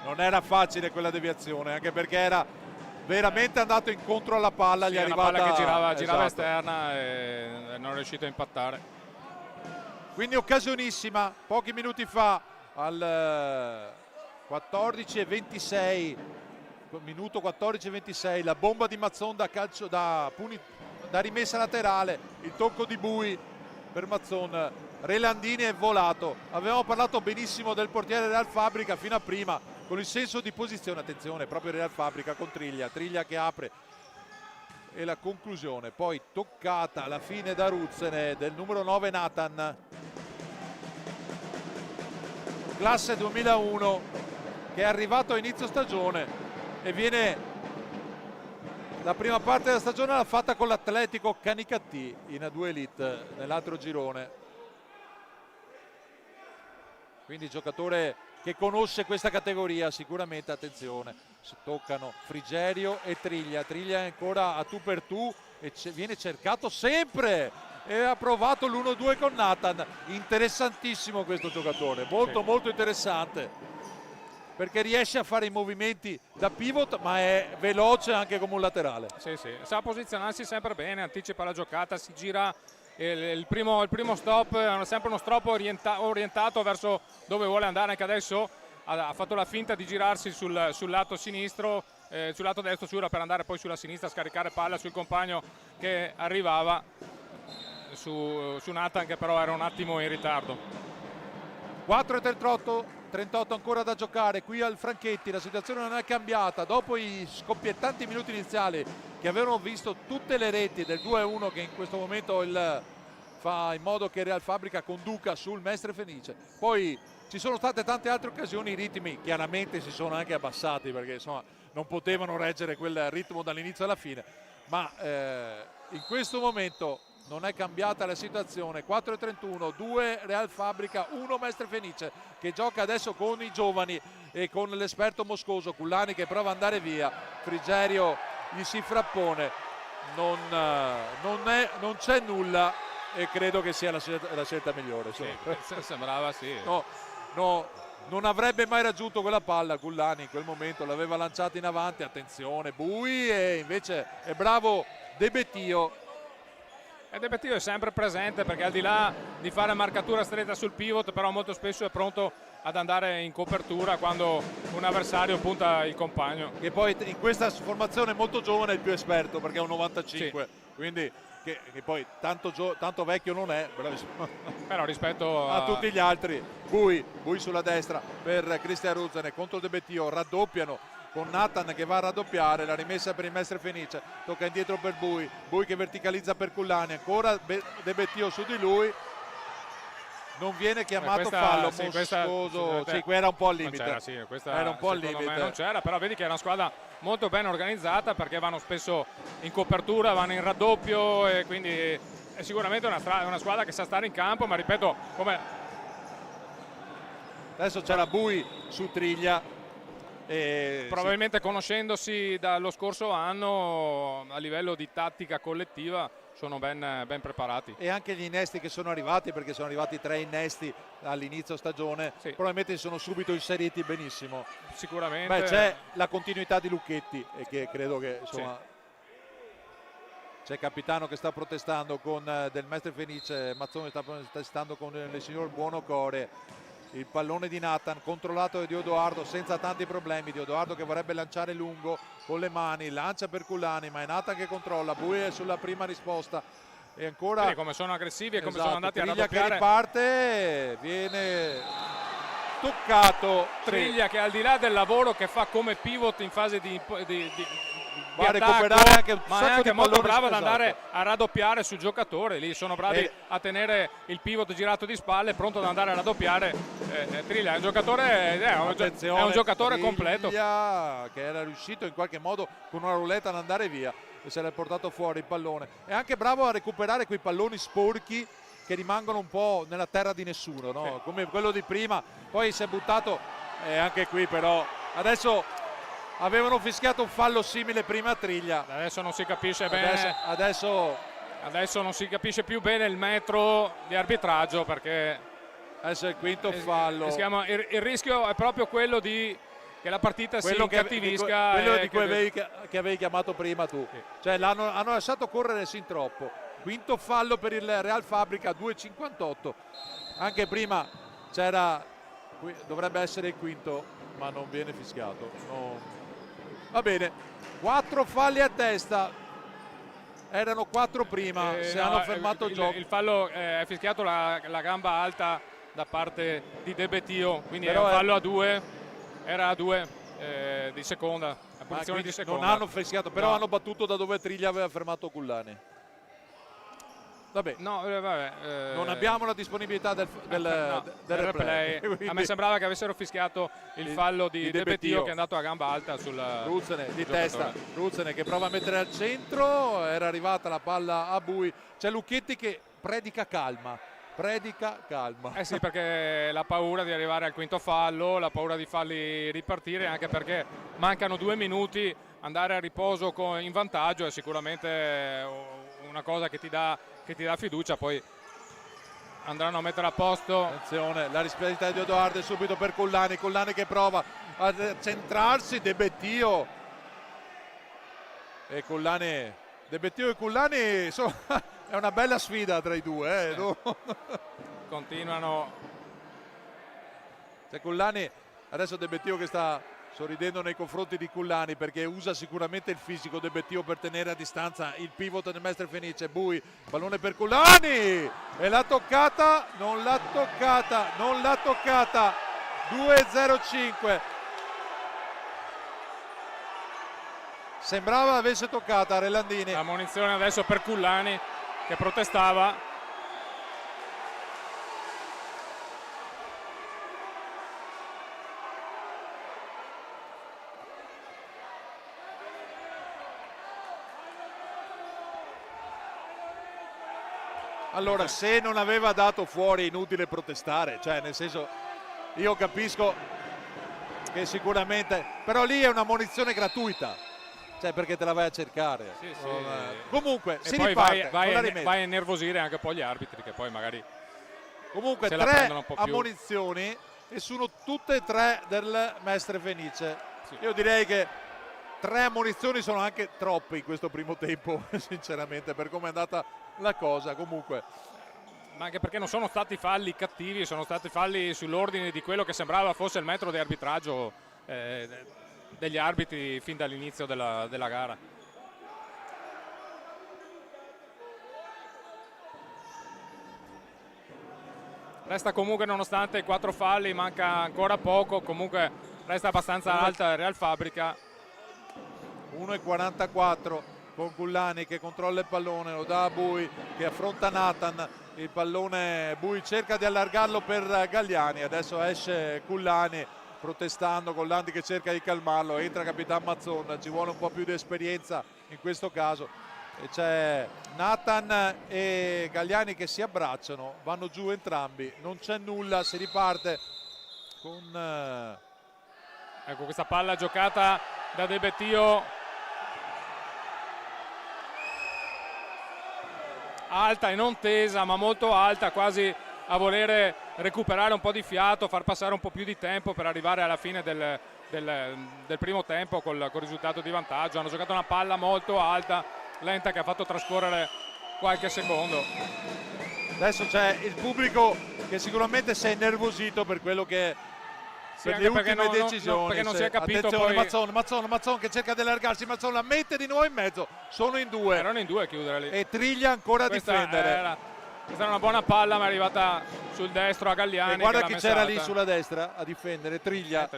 Non era facile quella deviazione, anche perché era veramente andato incontro alla palla, gli è arrivata... Una palla che girava esterna e non è riuscito a impattare. Quindi occasionissima, pochi minuti fa al 14:26, minuto 14:26, la bomba di Mazzon da rimessa laterale, il tocco di Bui per Mazzon, Relandini è volato. Avevamo parlato benissimo del portiere Real Fabbrica fino a prima, con il senso di posizione, attenzione, proprio Real Fabbrica con Triglia che apre e la conclusione, poi toccata alla fine da Ruzzene del numero 9 Nathan, classe 2001, che è arrivato a inizio stagione e viene, la prima parte della stagione l'ha fatta con l'Atletico Canicattì in A2 Elite nell'altro girone. quindi giocatore che conosce questa categoria sicuramente. Attenzione, si toccano Frigerio e Triglia. Triglia è ancora a tu per tu e viene cercato sempre, e ha provato l'1-2 con Nathan. Interessantissimo questo giocatore, molto molto interessante, perché riesce a fare i movimenti da pivot, ma è veloce anche come un laterale. Sì, sa posizionarsi sempre bene, anticipa la giocata, si gira. Il primo stop è sempre uno stop orientato verso dove vuole andare. Anche adesso ha fatto la finta di girarsi sul lato sinistro, sul lato destro per andare poi sulla sinistra a scaricare palla sul compagno che arrivava, su Nathan, che però era un attimo in ritardo. 4:38 ancora da giocare qui al Franchetti. La situazione non è cambiata dopo i scoppiettanti minuti iniziali che avevano visto tutte le reti del 2-1, che in questo momento fa in modo che Real Fabbrica conduca sul Mestre Fenice. Poi ci sono state tante altre occasioni, i ritmi chiaramente si sono anche abbassati, perché insomma non potevano reggere quel ritmo dall'inizio alla fine, ma in questo momento non è cambiata la situazione. 4:31, 2 Real Fabbrica, 1 Mestre Fenice, che gioca adesso con i giovani e con l'esperto Moscoso. Cullani che prova ad andare via, Frigerio gli si frappone, non c'è nulla, e credo che sia la scelta migliore. Sì, sembrava sì. No, non avrebbe mai raggiunto quella palla Cullani in quel momento, l'aveva lanciata in avanti. Attenzione Bui, e invece è bravo De Bettio. E De Bettio è sempre presente, perché al di là di fare marcatura stretta sul pivot, però molto spesso è pronto ad andare in copertura quando un avversario punta il compagno. Che poi in questa formazione molto giovane è il più esperto, perché è un 95, sì. Quindi che poi tanto vecchio non è, però rispetto a tutti gli altri. Bui sulla destra per Cristian Ruzzane contro De Bettio, raddoppiano con Nathan che va a raddoppiare. La rimessa per il Mestre Fenice, tocca indietro per Bui che verticalizza per Cullani, ancora De Bettio su di lui, non viene chiamato fallo. Moscoso era un po' al limite, era un po' al limite, non c'era, però vedi che è una squadra molto ben organizzata, perché vanno spesso in copertura, vanno in raddoppio, e quindi è sicuramente una squadra che sa stare in campo. Ma ripeto, come adesso c'era Bui su Triglia, probabilmente conoscendosi dallo scorso anno a livello di tattica collettiva sono ben preparati. E anche gli innesti che sono arrivati, perché sono arrivati 3 innesti all'inizio stagione, sì. Probabilmente si sono subito inseriti benissimo. Sicuramente. C'è la continuità di Lucchetti, e che credo che insomma, sì. C'è Capitano che sta protestando con del Mestre Fenice, Mazzone sta protestando con il signor Buonocore. Il pallone di Nathan controllato da Diodoardo senza tanti problemi. Diodoardo che vorrebbe lanciare lungo con le mani, lancia per Cullani, ma è Nathan che controlla. Bui è sulla prima risposta, e ancora sì, come sono aggressivi e come sono andati a raddoppiare. Triglia che riparte, viene toccato. Triglia che al di là del lavoro che fa come pivot in fase di va a recuperare anche un ma sacco è anche di molto bravo ad esatto. andare a raddoppiare sul giocatore. Lì sono bravi a tenere il pivot girato di spalle, pronto ad andare a raddoppiare. Triglia è un giocatore, è un giocatore completo, che era riuscito in qualche modo con una roulette ad andare via e se l'è portato fuori il pallone. È anche bravo a recuperare quei palloni sporchi che rimangono un po' nella terra di nessuno, no? Sì. Come quello di prima, poi si è buttato, anche qui però adesso avevano fischiato un fallo simile prima a Triglia. Adesso non si capisce bene. Adesso non si capisce più bene il metro di arbitraggio, perché adesso è il quinto fallo. Il rischio è proprio quello di che la partita si incattivisca. Quello di cui che avevi chiamato prima tu. Sì. Cioè hanno lasciato correre sin troppo. Quinto fallo per il Real Fabbrica, 2:58. Anche prima dovrebbe essere il quinto, ma non viene fischiato. No. Va bene, 4 falli a testa, erano 4 prima, hanno fermato il gioco. Il fallo è fischiato la gamba alta da parte di De Bettio, quindi però è un fallo a 2, era a 2 di seconda, a posizione di seconda. Non hanno fischiato, però hanno battuto da dove Triglia aveva fermato Cullani. Vabbè, non abbiamo la disponibilità del replay. Quindi a me sembrava che avessero fischiato il fallo di De Bettio, che è andato a gamba alta sul Ruzzane di testa. Ruzzane che prova a mettere al centro, era arrivata la palla a Bui. C'è Lucchetti che predica calma, predica calma. Eh sì, perché la paura di arrivare al quinto fallo, la paura di farli ripartire, anche perché mancano 2 minuti, andare a riposo in vantaggio è sicuramente una cosa che ti dà fiducia. Poi andranno a mettere a posto. Attenzione, la responsabilità di Odoardo subito per Cullani che prova a centrarsi, De Bettio e Cullani. De Bettio e Cullani, insomma, è una bella sfida tra i due. Continuano. C'è Cullani, adesso De Bettio che sta sorridendo nei confronti di Cullani perché usa sicuramente il fisico De Bettio per tenere a distanza il pivot del Mestre Fenice. Bui, pallone per Cullani e l'ha toccata, non l'ha toccata. 2-0-5. Sembrava avesse toccata Relandini. La munizione adesso per Cullani che protestava. Allora, se non aveva dato fuori è inutile protestare, cioè nel senso, io capisco che sicuramente, però lì è una munizione gratuita, cioè perché te la vai a cercare. Sì. Comunque e si poi riparte, vai a innervosire anche poi gli arbitri che poi magari comunque se la 3 prendono un po' più. ammonizioni e sono tutte e 3 del Mestre Fenice. Sì. Io direi che 3 ammonizioni sono anche troppe in questo primo tempo sinceramente per come è andata la cosa. Comunque, ma anche perché non sono stati falli cattivi, sono stati falli sull'ordine di quello che sembrava fosse il metro di arbitraggio degli arbitri fin dall'inizio della gara. Resta comunque, nonostante i 4 falli, manca ancora poco, comunque resta abbastanza alta il Real Fabbrica. 1,44 con Cullani che controlla il pallone, lo dà a Bui che affronta Nathan, il pallone Bui cerca di allargarlo per Galliani, adesso esce Cullani protestando, Collandi che cerca di calmarlo, entra Capitan Mazzon, ci vuole un po' più di esperienza in questo caso e c'è Nathan e Galliani che si abbracciano, vanno giù entrambi, non c'è nulla, si riparte con ecco questa palla giocata da De Bettio, alta e non tesa ma molto alta, quasi a volere recuperare un po' di fiato, far passare un po' più di tempo per arrivare alla fine del primo tempo col risultato di vantaggio. Hanno giocato una palla molto alta, lenta, che ha fatto trascorrere qualche secondo. Adesso c'è il pubblico che sicuramente si è innervosito per quello che per le ultime decisioni, perché non si è capito. Attenzione, poi Mazzon che cerca di allargarsi, Mazzon la mette di nuovo in mezzo, sono in due, erano in due a chiudere lì e Triglia ancora a difendere. Questa era una buona palla ma è arrivata sul destro a Galliani, e guarda chi c'era lì sulla destra a difendere, Triglia,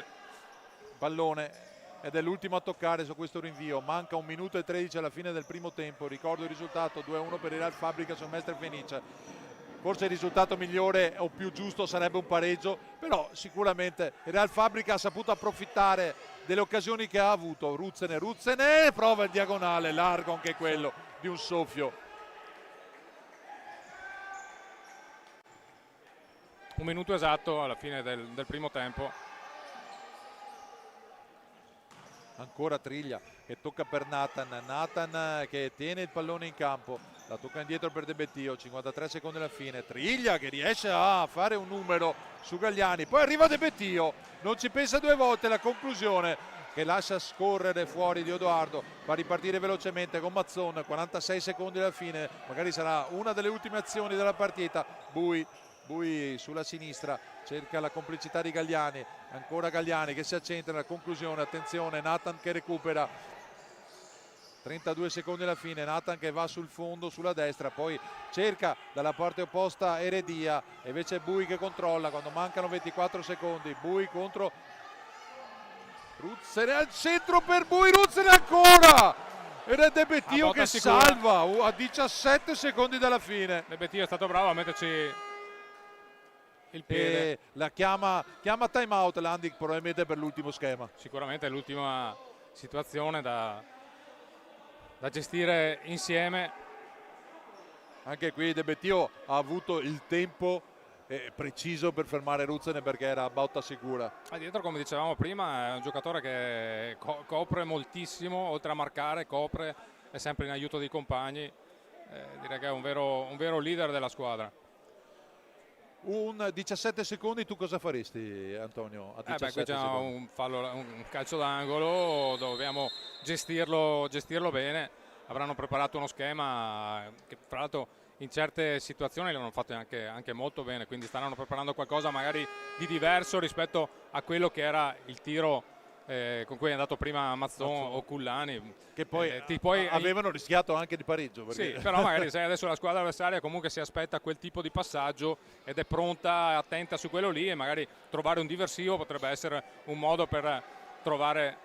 pallone ed è l'ultimo a toccare su questo rinvio. Manca 1 minuto e 13 alla fine del primo tempo, ricordo il risultato 2-1 per il Real Fabbrica sul Mestre Fenice. Forse il risultato migliore o più giusto sarebbe un pareggio, però sicuramente il Real Fabbrica ha saputo approfittare delle occasioni che ha avuto. Ruzzene prova il diagonale, largo anche quello di un soffio. 1 minuto esatto alla fine del primo tempo. Ancora Triglia che tocca per Nathan che tiene il pallone in campo, la tocca indietro per De Bettio, 53 secondi alla fine, Triglia che riesce a fare un numero su Galliani, poi arriva De Bettio, non ci pensa 2 volte, la conclusione che lascia scorrere fuori di Odoardo, fa ripartire velocemente con Mazzon, 46 secondi alla fine, magari sarà una delle ultime azioni della partita. Bui sulla sinistra cerca la complicità di Galliani, ancora Galliani che si accentra nella conclusione, attenzione Nathan che recupera, 32 secondi alla fine, Nathan che va sul fondo sulla destra, poi cerca dalla parte opposta Eredia e invece Bui che controlla quando mancano 24 secondi, Bui contro Ruzzene al centro per Bui, Ruzzene ancora! Ed è De Bettio che salva a 17 secondi dalla fine. De Bettio è stato bravo a metterci il piede. E la chiama time out Landic probabilmente per l'ultimo schema. Sicuramente è l'ultima situazione da gestire insieme. Anche qui De Bettio ha avuto il tempo preciso per fermare Ruzzene perché era a botta sicura. Dietro, come dicevamo prima, è un giocatore che copre moltissimo, oltre a marcare, copre, è sempre in aiuto dei compagni. Direi che è un vero leader della squadra. Un 17 secondi, tu cosa faresti, Antonio? A Qui 17 c'è secondi. un calcio d'angolo, dobbiamo gestirlo bene. Avranno preparato uno schema che fra l'altro in certe situazioni l'hanno fatto anche molto bene, quindi staranno preparando qualcosa magari di diverso rispetto a quello che era il tiro con cui è andato prima Mazzon o Cullani. Che poi, Poi avevano rischiato anche di pareggio. Perché... Sì, però magari se adesso la squadra avversaria comunque si aspetta quel tipo di passaggio ed è pronta, attenta su quello lì, e magari trovare un diversivo potrebbe essere un modo per trovare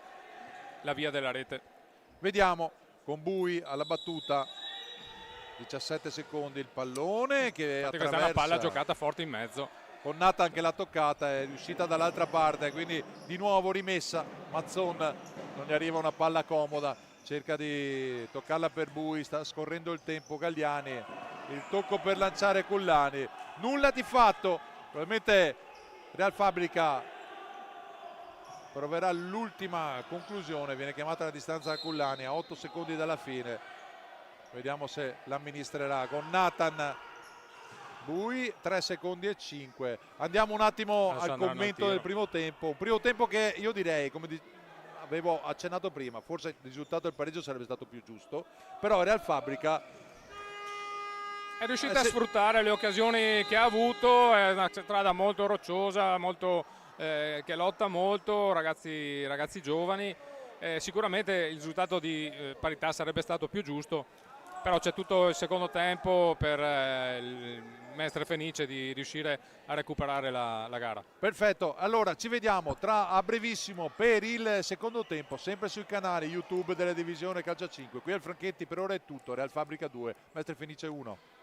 la via della rete. Vediamo, con Bui alla battuta, 17 secondi il pallone che Infatti attraversa. questa è una palla giocata forte in mezzo. Con Nathan che l'ha toccata, è riuscita dall'altra parte, quindi di nuovo rimessa. Mazzon non gli arriva una palla comoda, cerca di toccarla per Bui, sta scorrendo il tempo. Galliani, il tocco per lanciare Cullani, nulla di fatto. Probabilmente Real Fabbrica proverà l'ultima conclusione, viene chiamata la distanza da Cullani a 8 secondi dalla fine. Vediamo se l'amministrerà con Nathan. Bui 3 secondi e 5. Andiamo un attimo Adesso al andranno al commento del tiro. primo tempo. Un primo tempo che io direi, come avevo accennato prima, forse il risultato del pareggio sarebbe stato più giusto, però Real Fabbrica è riuscita a sfruttare le occasioni che ha avuto, è una strada molto rocciosa, che lotta molto, ragazzi giovani. Sicuramente il risultato di parità sarebbe stato più giusto, però c'è tutto il secondo tempo per il Mestre Fenice di riuscire a recuperare la gara. Perfetto, allora ci vediamo a brevissimo per il secondo tempo, sempre sui canali YouTube della divisione Calcio 5. Qui al Franchetti per ora è tutto, Real Fabbrica 2, Mestre Fenice 1.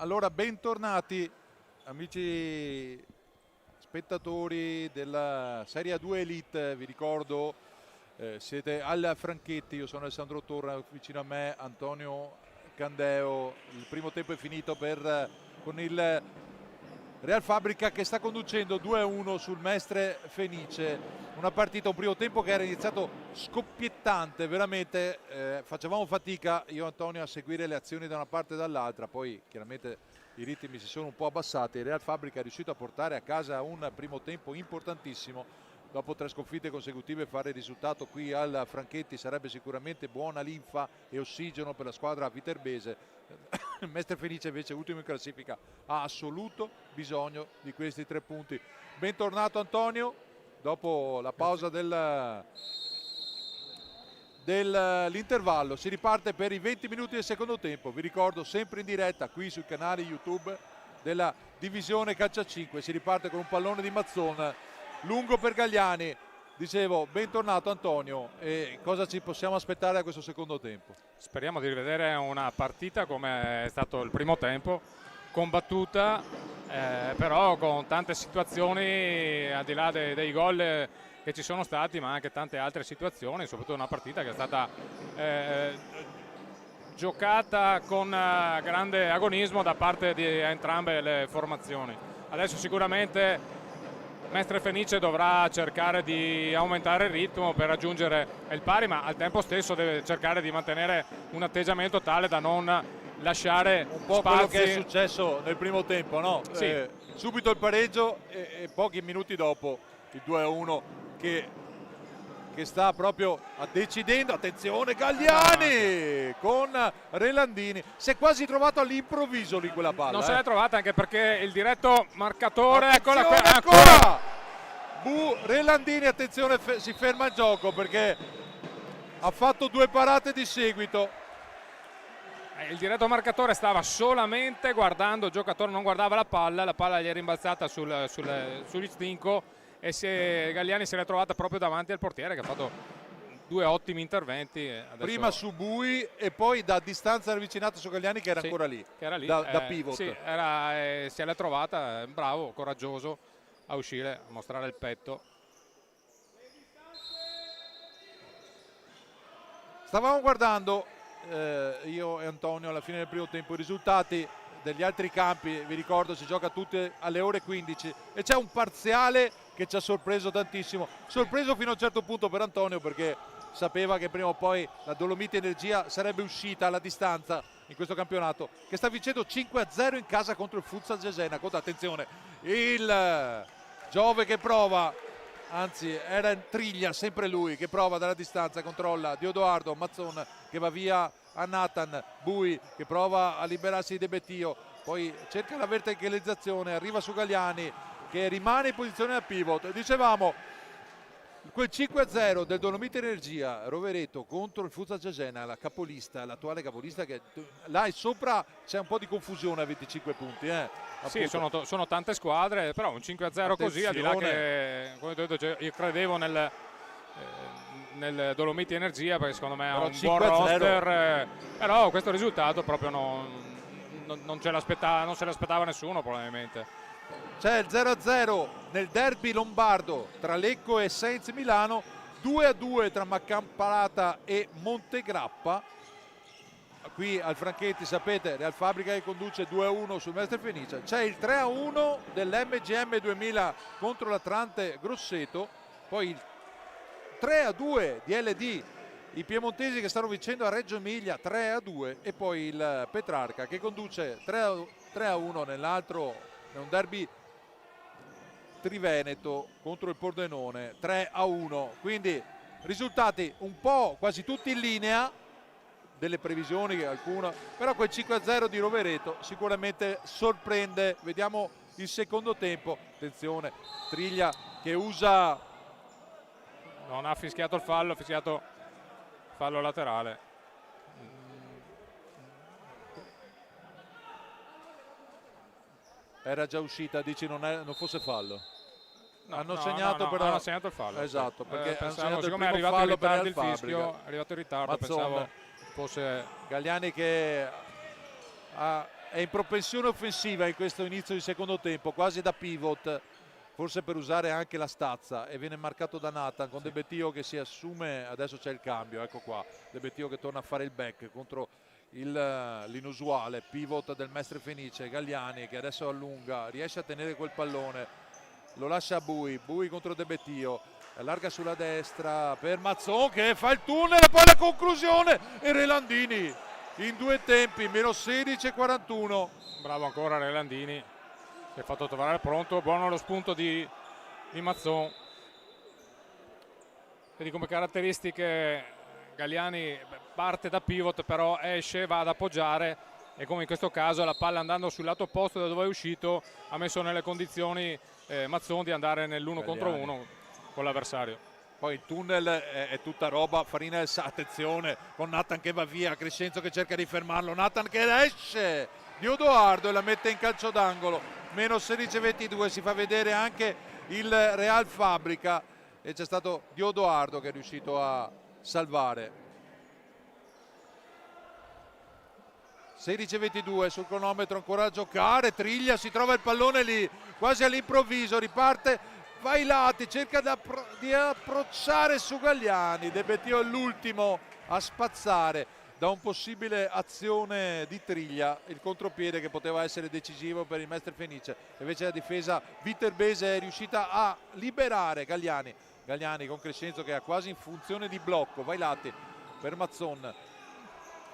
Allora, bentornati amici spettatori della Serie A2 Elite. Vi ricordo, siete al Franchetti, io sono Alessandro Torra, vicino a me Antonio Candeo. Il primo tempo è finito con il Real Fabbrica che sta conducendo 2-1 sul Mestre Fenice. Una partita, un primo tempo che era iniziato scoppiettante, veramente facevamo fatica io e Antonio a seguire le azioni da una parte e dall'altra, poi chiaramente i ritmi si sono un po' abbassati. Il Real Fabbrica è riuscito a portare a casa un primo tempo importantissimo. Dopo 3 sconfitte consecutive fare il risultato qui al Franchetti sarebbe sicuramente buona linfa e ossigeno per la squadra viterbese. Mestre Fenice invece ultimo in classifica ha assoluto bisogno di questi 3 punti. Bentornato Antonio, dopo la pausa dell'intervallo si riparte per i 20 minuti del secondo tempo. Vi ricordo sempre in diretta qui sui canali YouTube della divisione calcio 5. Si riparte con un pallone di Mazzon lungo per Gagliani. Dicevo, bentornato Antonio, e cosa ci possiamo aspettare da questo secondo tempo? Speriamo di rivedere una partita come è stato il primo tempo, combattuta, però con tante situazioni al di là dei gol che ci sono stati, ma anche tante altre situazioni, soprattutto una partita che è stata giocata con grande agonismo da parte di entrambe le formazioni. Adesso sicuramente Mestre Fenice dovrà cercare di aumentare il ritmo per raggiungere il pari, ma al tempo stesso deve cercare di mantenere un atteggiamento tale da non lasciare un po' spazi. Quello che è successo nel primo tempo, no? Sì. Subito il pareggio e pochi minuti dopo il 2-1 che sta proprio decidendo. Attenzione Gagliani con Relandini, si è quasi trovato all'improvviso lì quella palla. Non se l'è trovata, anche perché il diretto marcatore, attenzione, eccola qua, ancora Relandini, attenzione, si ferma il gioco perché ha fatto 2 parate di seguito. Il diretto marcatore stava solamente guardando il giocatore, non guardava la palla gli è rimbalzata sull'istinco e Gagliani se l'è trovata proprio davanti al portiere, che ha fatto 2 ottimi interventi. Adesso... Prima su Bui e poi da distanza ravvicinata su Gagliani che era ancora lì, che era lì. Da pivot. Sì, se l'è trovata, bravo, coraggioso a uscire, a mostrare il petto. Stavamo guardando io e Antonio alla fine del primo tempo i risultati degli altri campi. Vi ricordo, si gioca tutte alle ore 15 e c'è un parziale che ci ha sorpreso tantissimo, sorpreso fino a un certo punto per Antonio, perché sapeva che prima o poi la Dolomiti Energia sarebbe uscita alla distanza in questo campionato, che sta vincendo 5-0 in casa contro il Futsal Cesena. Attenzione, il Giove che prova, anzi era in Triglia, sempre lui che prova dalla distanza, controlla Diodoardo, Mazzon che va via a Nathan, Bui che prova a liberarsi di De Bettio, poi cerca la verticalizzazione, arriva su Gagliani che rimane in posizione da pivot. Dicevamo, quel 5-0 del Dolomiti Energia Rovereto contro il Futsal Cesena, l'attuale capolista, che là sopra c'è un po' di confusione a 25 punti. Sì, sono tante squadre, però un 5-0 così, al di là che, come ho detto, io credevo nel Dolomiti Energia, perché secondo me ha un buon roster, però questo risultato proprio non se l'aspettava nessuno probabilmente. C'è il 0-0 nel derby lombardo tra Lecco e Sainz Milano, 2-2 tra Maccamparata e Montegrappa. Qui al Franchetti, sapete, Real Fabbrica che conduce 2-1 sul Mestre Fenice. C'è il 3-1 dell'MGM 2000 contro l'Atlante Grosseto, poi il 3-2 di LD, i piemontesi che stanno vincendo a Reggio Emilia 3-2, e poi il Petrarca che conduce 3-1 nell'altro, è un derby triveneto contro il Pordenone, 3-1. Quindi risultati un po' quasi tutti in linea delle previsioni, qualcuno, però quel 5-0 di Rovereto sicuramente sorprende. Vediamo il secondo tempo. Attenzione, Triglia che usa, non ha fischiato il fallo, ha fischiato fallo laterale. Era già uscita, dici non fosse fallo? Hanno segnato il fallo. Esatto, perché pensavo, siccome è arrivato in ritardo il fischio, è arrivato in ritardo, Mazzon, pensavo fosse Gagliani che ha è in propensione offensiva in questo inizio di secondo tempo, quasi da pivot, forse per usare anche la stazza, e viene marcato da Nathan con De Bettio che si assume. Adesso c'è il cambio, ecco qua, De Bettio che torna a fare il back contro l'inusuale pivot del Mestre Fenice, Galliani, che adesso allunga, riesce a tenere quel pallone, lo lascia a Bui contro De Bettio, allarga sulla destra per Mazzon che fa il tunnel e poi la conclusione, e Relandini in due tempi, meno 16:41. Bravo ancora Relandini, si è fatto trovare pronto. Buono lo spunto di Mazzon. Vedi come caratteristiche Galliani parte da pivot, però esce, va ad appoggiare, e come in questo caso la palla andando sul lato opposto da dove è uscito ha messo nelle condizioni Mazzon di andare nell'uno contro uno con l'avversario. Poi il tunnel è tutta roba, Farina, attenzione con Nathan che va via, Crescenzo che cerca di fermarlo, Nathan che esce di Odoardo e la mette in calcio d'angolo, meno 16:22. Si fa vedere anche il Real Fabbrica e c'è stato di Odoardo che è riuscito a salvare. 16:22 sul cronometro, ancora a giocare, Triglia, si trova il pallone lì quasi all'improvviso, riparte, va ai lati, cerca di approcciare su Galliani. De Bettio è l'ultimo a spazzare da un possibile azione di Triglia, il contropiede che poteva essere decisivo per il Mestre Fenice. Invece la difesa viterbese è riuscita a liberare Galliani con Crescenzo che è quasi in funzione di blocco, va ai lati per Mazzon,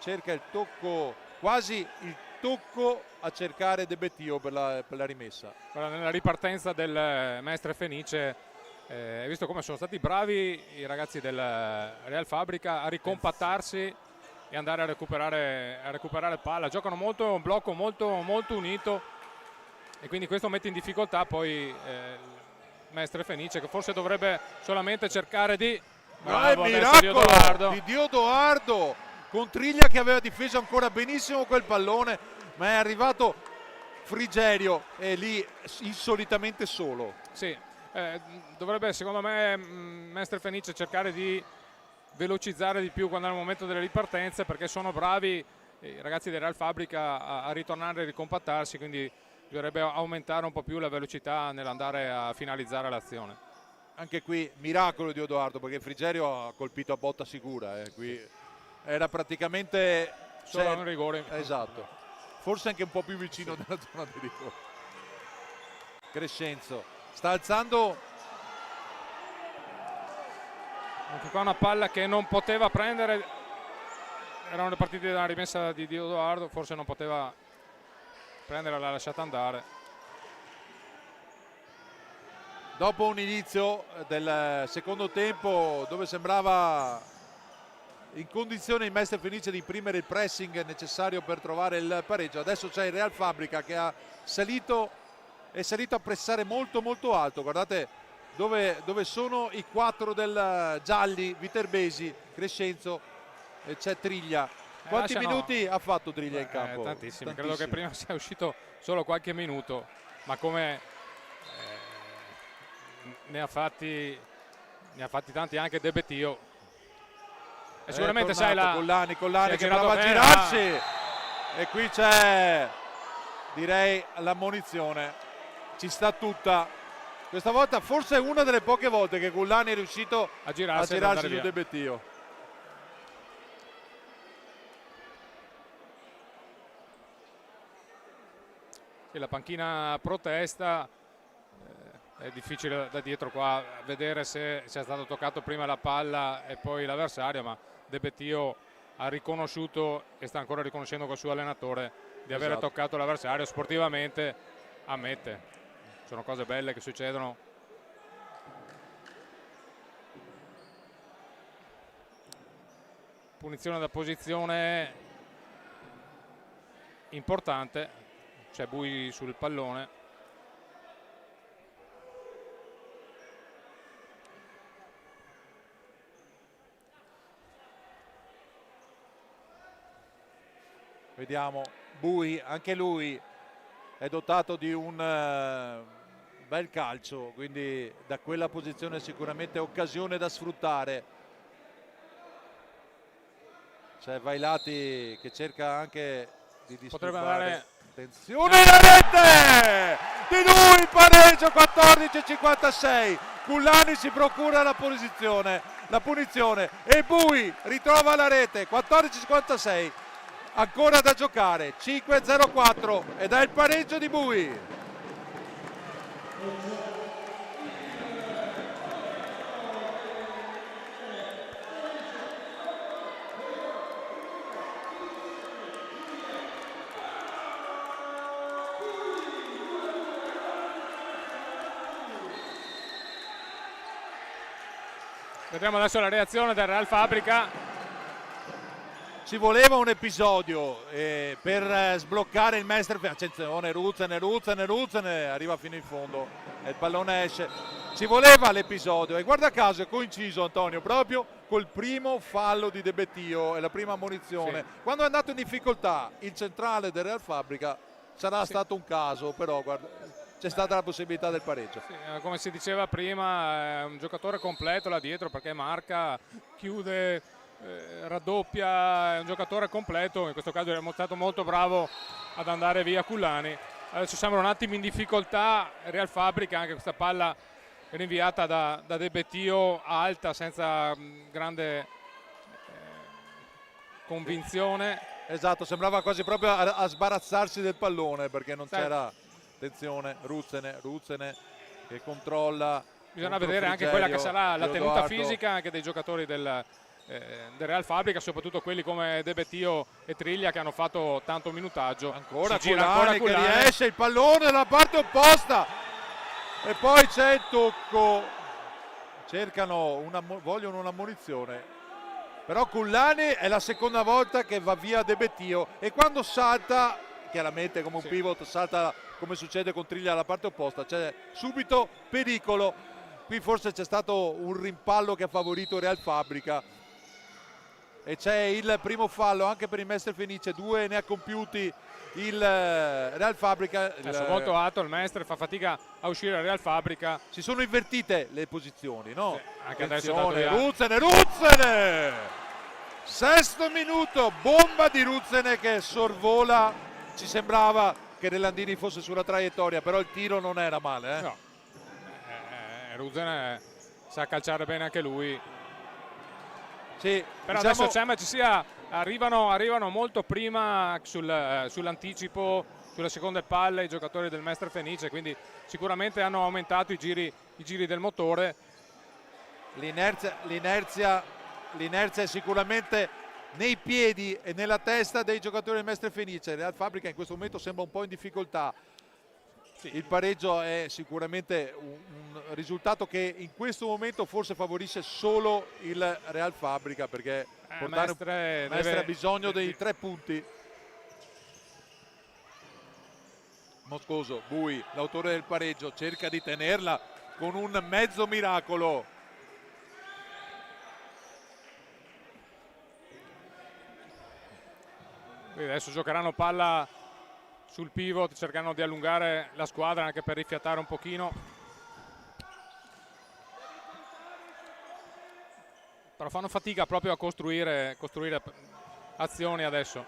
cerca il tocco, quasi il tocco a cercare De Bettio per la rimessa. Nella ripartenza del Mestre Fenice hai visto come sono stati bravi i ragazzi del Real Fabbrica a ricompattarsi e andare a recuperare palla. Giocano molto, un blocco molto unito, e quindi questo mette in difficoltà poi Mestre Fenice, che forse dovrebbe solamente cercare di... Bravo, il miracolo di Odoardo con Triglia che aveva difeso ancora benissimo quel pallone, ma è arrivato Frigerio e lì insolitamente solo. Sì, dovrebbe secondo me Mestre Fenice cercare di velocizzare di più quando è il momento delle ripartenze, perché sono bravi i ragazzi del Real Fabbrica a ritornare e ricompattarsi, quindi dovrebbe aumentare un po' più la velocità nell'andare a finalizzare l'azione. Anche qui miracolo di Odoardo, perché Frigerio ha colpito a botta sicura, qui era praticamente solo un rigore. Esatto, forse anche un po' più vicino della zona di rigore. Crescenzo sta alzando anche qua una palla che non poteva prendere, erano le partite della rimessa di Odoardo, forse non poteva prendere, l'ha lasciata andare. Dopo un inizio del secondo tempo dove sembrava in condizione il Mestre Fenice di imprimere il pressing necessario per trovare il pareggio, adesso c'è il Real Fabbrica che è salito a pressare molto alto. Guardate dove sono i quattro del gialli viterbesi, Crescenzo, e c'è Triglia. Quanti minuti ha fatto Triglia in campo? Tantissimi, credo che prima sia uscito solo qualche minuto, ma come ne ha fatti tanti anche De Bettio. E sicuramente sai Collani che prova a girarsi, e qui c'è, direi, l'ammonizione, ci sta tutta. Questa volta forse è una delle poche volte che Gullani è riuscito a girarsi su De Bettio. Sì, la panchina protesta, è difficile da dietro qua vedere se sia stato toccato prima la palla e poi l'avversario, ma De Bettio ha riconosciuto e sta ancora riconoscendo col suo allenatore di aver toccato l'avversario. Sportivamente ammette. Sono cose belle che succedono. Punizione da posizione importante, c'è Bui sul pallone. Vediamo Bui, anche lui è dotato di un bel calcio, quindi da quella posizione sicuramente occasione da sfruttare. C'è Vailati che cerca anche di potrebbe andare attenzione la rete di lui, il pareggio 14-56. Cullani si procura la punizione e Bui ritrova la rete 14-56. Ancora da giocare, 5-0-4 ed è il pareggio di Bui. Vediamo adesso la reazione del Real Fabrica. Ci voleva un episodio per sbloccare il Mestre. Attenzione, Ruzzene arriva fino in fondo e il pallone esce. Ci voleva l'episodio e guarda caso è coinciso, Antonio, proprio col primo fallo di De Bettio e la prima ammonizione. Sì. Quando è andato in difficoltà il centrale del Real Fabrica sarà stato un caso, però guarda, c'è stata la possibilità del pareggio. Sì, come si diceva prima, è un giocatore completo là dietro perché marca, chiude, raddoppia, è un giocatore completo. In questo caso è stato molto bravo ad andare via Cullani. Adesso sembra un attimo in difficoltà Real Fabrica, anche questa palla rinviata da De Bettio alta senza grande convinzione. Esatto, sembrava quasi proprio a sbarazzarsi del pallone perché non c'era. Attenzione, Ruzzene che controlla. Bisogna vedere anche quella che sarà la tenuta fisica anche dei giocatori del Real Fabrica, soprattutto quelli come De Bettio e Triglia che hanno fatto tanto minutaggio. Ancora Cullani che riesce, il pallone dalla parte opposta e poi c'è il tocco. Vogliono una munizione, però Cullani è la seconda volta che va via De Bettio e quando salta, chiaramente come un pivot, salta come succede con Triglia alla parte opposta, c'è subito pericolo. Qui forse c'è stato un rimpallo che ha favorito Real Fabrica e c'è il primo fallo anche per il Mestre Fenice. 2 ne ha compiuti il Real Fabrica. Molto alto il Mestre, fa fatica a uscire il Real Fabrica. Si sono invertite le posizioni, no? Anche adesso Ruzzene! Sesto minuto, bomba di Ruzzene che sorvola. Ci sembrava che Relandini fosse sulla traiettoria, però il tiro non era male. No. Ruzzene sa calciare bene anche lui. Sì, però adesso sembra ci sia, arrivano molto prima sull'anticipo, sulle seconde palle i giocatori del Mestre Fenice, quindi sicuramente hanno aumentato i giri del motore. L'inerzia è sicuramente nei piedi e nella testa dei giocatori del Mestre Fenice. Real Fabrica in questo momento sembra un po' in difficoltà. Sì. Il pareggio è sicuramente un risultato che in questo momento forse favorisce solo il Real Fabrica perché Mestre ha bisogno dei 3 punti. Moscoso, Bui, l'autore del pareggio, cerca di tenerla con un mezzo miracolo. Adesso giocheranno palla sul pivot, cercano di allungare la squadra anche per rifiatare un pochino. Però fanno fatica proprio a costruire azioni adesso.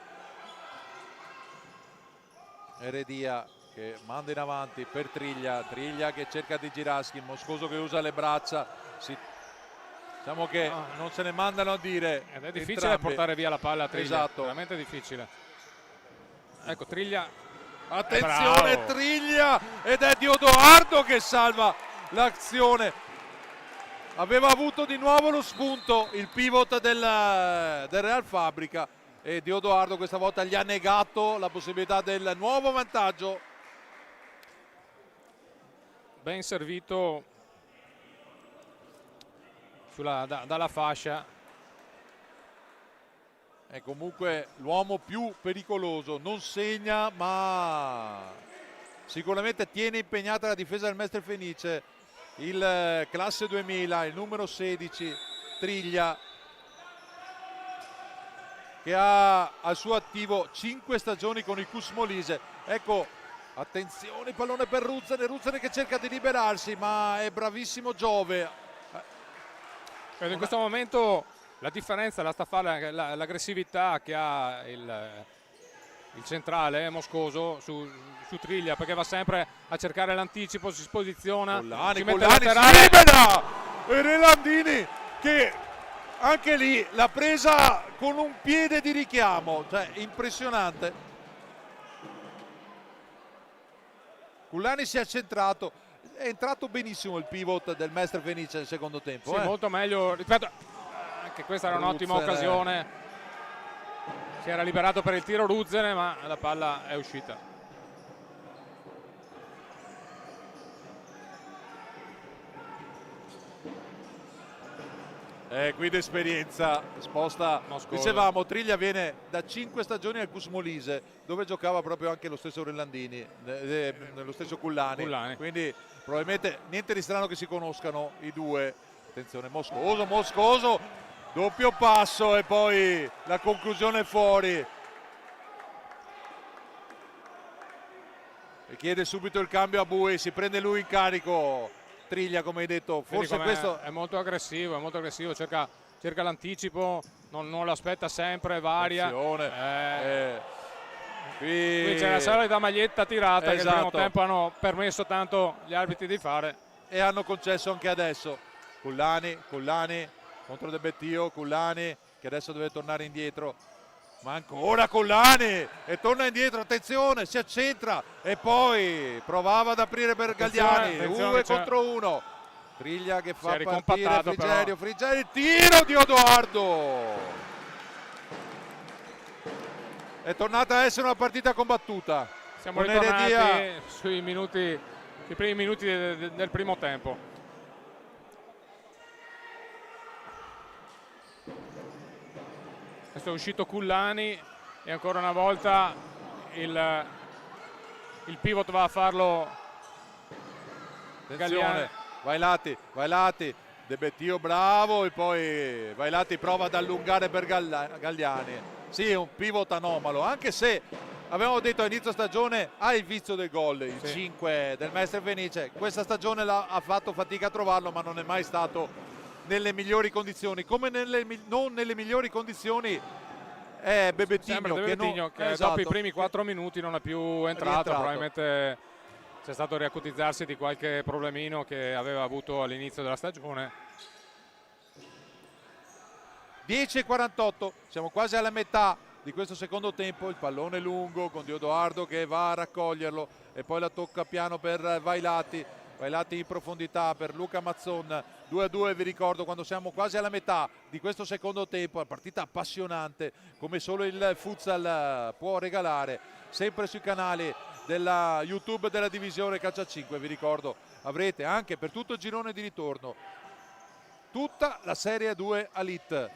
Eredia che manda in avanti per Triglia che cerca di girarsi, Moscoso che usa le braccia. Diciamo che non se ne mandano a dire. Ed è difficile portare via la palla a Triglia, esatto. Veramente difficile. Ecco Triglia. Attenzione Triglia ed è Diodoardo che salva l'azione. Aveva avuto di nuovo lo spunto il pivot del Real Fabrica e Diodoardo questa volta gli ha negato la possibilità del nuovo vantaggio. Ben servito dalla fascia. È comunque l'uomo più pericoloso, non segna ma sicuramente tiene impegnata la difesa del Mestre Fenice. Il classe 2000, il numero 16 Triglia, che ha al suo attivo 5 stagioni con il Cus Molise. Ecco, attenzione, il pallone per Ruzzene che cerca di liberarsi ma è bravissimo Giove. In questo momento la differenza la sta a fare l'aggressività che ha il il centrale Moscoso su Triglia, perché va sempre a cercare l'anticipo, si posiziona, si mette laterale. Si libera! E Relandini che anche lì l'ha presa con un piede di richiamo, cioè impressionante. Cullani si è centrato, è entrato benissimo il pivot del Mestre Fenice nel secondo tempo. Sì, molto meglio, ripeto, anche questa era un'ottima occasione. Si era liberato per il tiro Ruzzene, ma la palla è uscita. Qui d'esperienza sposta Moscoso. Dicevamo, Triglia viene da 5 stagioni al Cusmolise, dove giocava proprio anche lo stesso Relandini, lo stesso Cullani. Quindi probabilmente niente di strano che si conoscano i due. Attenzione, Moscoso, doppio passo e poi la conclusione fuori. E chiede subito il cambio a Bui, si prende lui in carico. Triglia, come hai detto, forse questo è molto aggressivo, cerca l'anticipo, non lo aspetta sempre, varia. Qui c'è la solita maglietta tirata che nel primo tempo hanno permesso tanto gli arbitri di fare. E hanno concesso anche adesso. Cullani contro De Bettio, Cullani che adesso deve tornare indietro. Ma ancora Cullani e torna indietro, attenzione, si accentra e poi provava ad aprire per Galliani, 2 contro 1. Triglia che fa partire Frigerio, tiro di Odoardo. È tornata a essere una partita combattuta. Siamo ritornati sui primi minuti del primo tempo. Questo è uscito Cullani e ancora una volta il pivot va a farlo Galliani. Vailati, De Bettio bravo e poi Vailati prova ad allungare per Galliani. Sì, è un pivot anomalo, anche se avevamo detto a inizio stagione ha il vizio del gol, il 5 del Mestre Fenice. Questa stagione ha fatto fatica a trovarlo, ma non è mai stato nelle migliori condizioni, come non nelle migliori condizioni è Bebettino che dopo i primi 4 minuti non è più entrato. Probabilmente c'è stato riacutizzarsi di qualche problemino che aveva avuto all'inizio della stagione. 10:48, siamo quasi alla metà di questo secondo tempo, il pallone lungo con Diodoardo che va a raccoglierlo e poi la tocca piano per Vailati in profondità per Luca Mazzon. 2-2, vi ricordo, quando siamo quasi alla metà di questo secondo tempo, una partita appassionante come solo il futsal può regalare, sempre sui canali della YouTube della divisione Calcio 5. Vi ricordo, avrete anche per tutto il girone di ritorno tutta la Serie 2 Elite.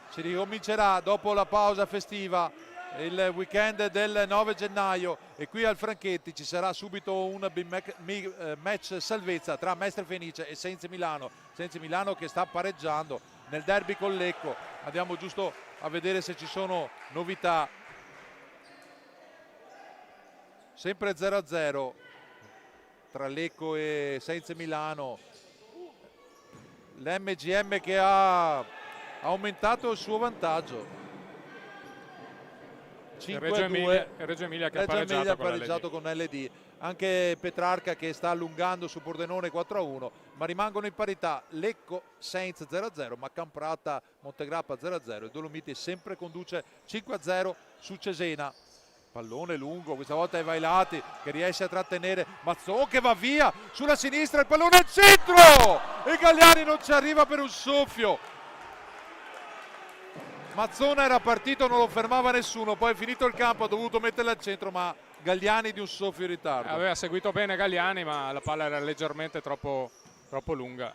Si ricomincerà dopo la pausa festiva il weekend del 9 gennaio e qui al Franchetti ci sarà subito un match salvezza tra Mestre Fenice e Sensi Milano che sta pareggiando nel derby con Lecco. Andiamo giusto a vedere se ci sono novità. Sempre 0-0 tra Lecco e Sensi Milano. L'MGM che ha aumentato il suo vantaggio. Il Reggio Emilia che ha pareggiato con LD. Anche Petrarca che sta allungando su Pordenone 4-1, ma rimangono in parità Lecco Sainz 0-0, ma Camprata Montegrappa 0-0. Il Dolomiti sempre conduce 5-0 su Cesena. Pallone lungo, questa volta è Vailati che riesce a trattenere Mazzon che va via sulla sinistra, il pallone al centro e Galliani non ci arriva per un soffio. Mazzona era partito, non lo fermava nessuno, poi finito il campo ha dovuto metterla al centro, ma Galliani di un soffio in ritardo. Aveva seguito bene Galliani, ma la palla era leggermente troppo lunga.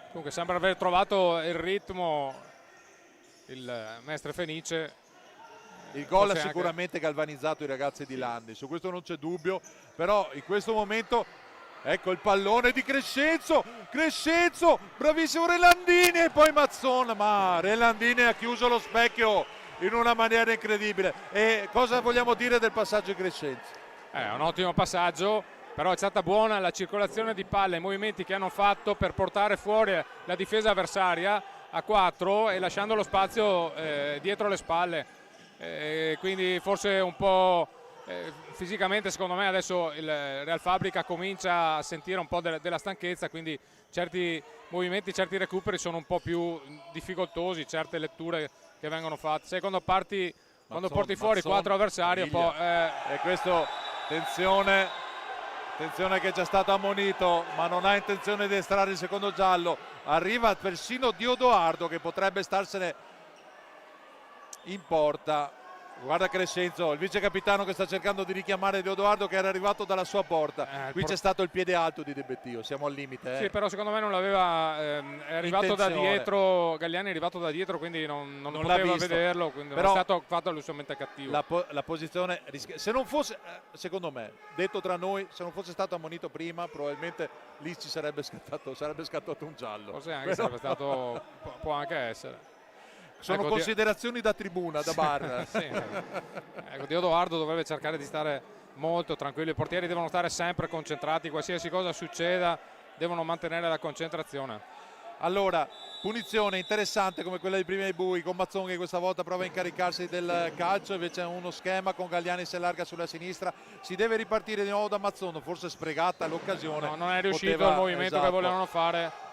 Comunque sembra aver trovato il ritmo il Mestre Fenice. Il gol ha sicuramente galvanizzato i ragazzi di Landi, su questo non c'è dubbio, però in questo momento ecco il pallone di Crescenzo, bravissimo Relandini e poi Mazzon, ma Relandini ha chiuso lo specchio in una maniera incredibile. E cosa vogliamo dire del passaggio di Crescenzo? È un ottimo passaggio, però è stata buona la circolazione di palle, i movimenti che hanno fatto per portare fuori la difesa avversaria. a 4 e lasciando lo spazio dietro le spalle, quindi forse un po' fisicamente secondo me adesso il Real Fabrica comincia a sentire un po' della stanchezza, quindi certi movimenti, certi recuperi sono un po' più difficoltosi, certe letture che vengono fatte. Secondo parti quando porti fuori 4 avversari un po', e questo attenzione che è già stato ammonito ma non ha intenzione di estrarre il secondo giallo, arriva persino Diodoardo che potrebbe starsene in porta. Guarda Crescenzo, il vice capitano che sta cercando di richiamare Diodoardo che era arrivato dalla sua porta. Qui c'è stato il piede alto di De Bettio, siamo al limite. Sì, però secondo me non l'aveva, è arrivato da dietro, Galliani è arrivato da dietro, quindi non poteva vederlo, quindi però non è stato fatto assolutamente cattivo. La posizione, se non fosse, secondo me, detto tra noi, se non fosse stato ammonito prima, probabilmente lì ci sarebbe scattato un giallo. Forse anche sarebbe stato, può anche essere. Sono considerazioni da tribuna, da bar. Sì. Ecco, Diodoardo dovrebbe cercare di stare molto tranquillo, i portieri devono stare sempre concentrati, qualsiasi cosa succeda devono mantenere la concentrazione. Allora, punizione interessante come quella di prima dei Bui, con Mazzon che questa volta prova a incaricarsi del calcio, invece è uno schema con Galliani si allarga sulla sinistra, si deve ripartire di nuovo da Mazzon, forse sprecata l'occasione. No, non è riuscito il movimento che volevano fare.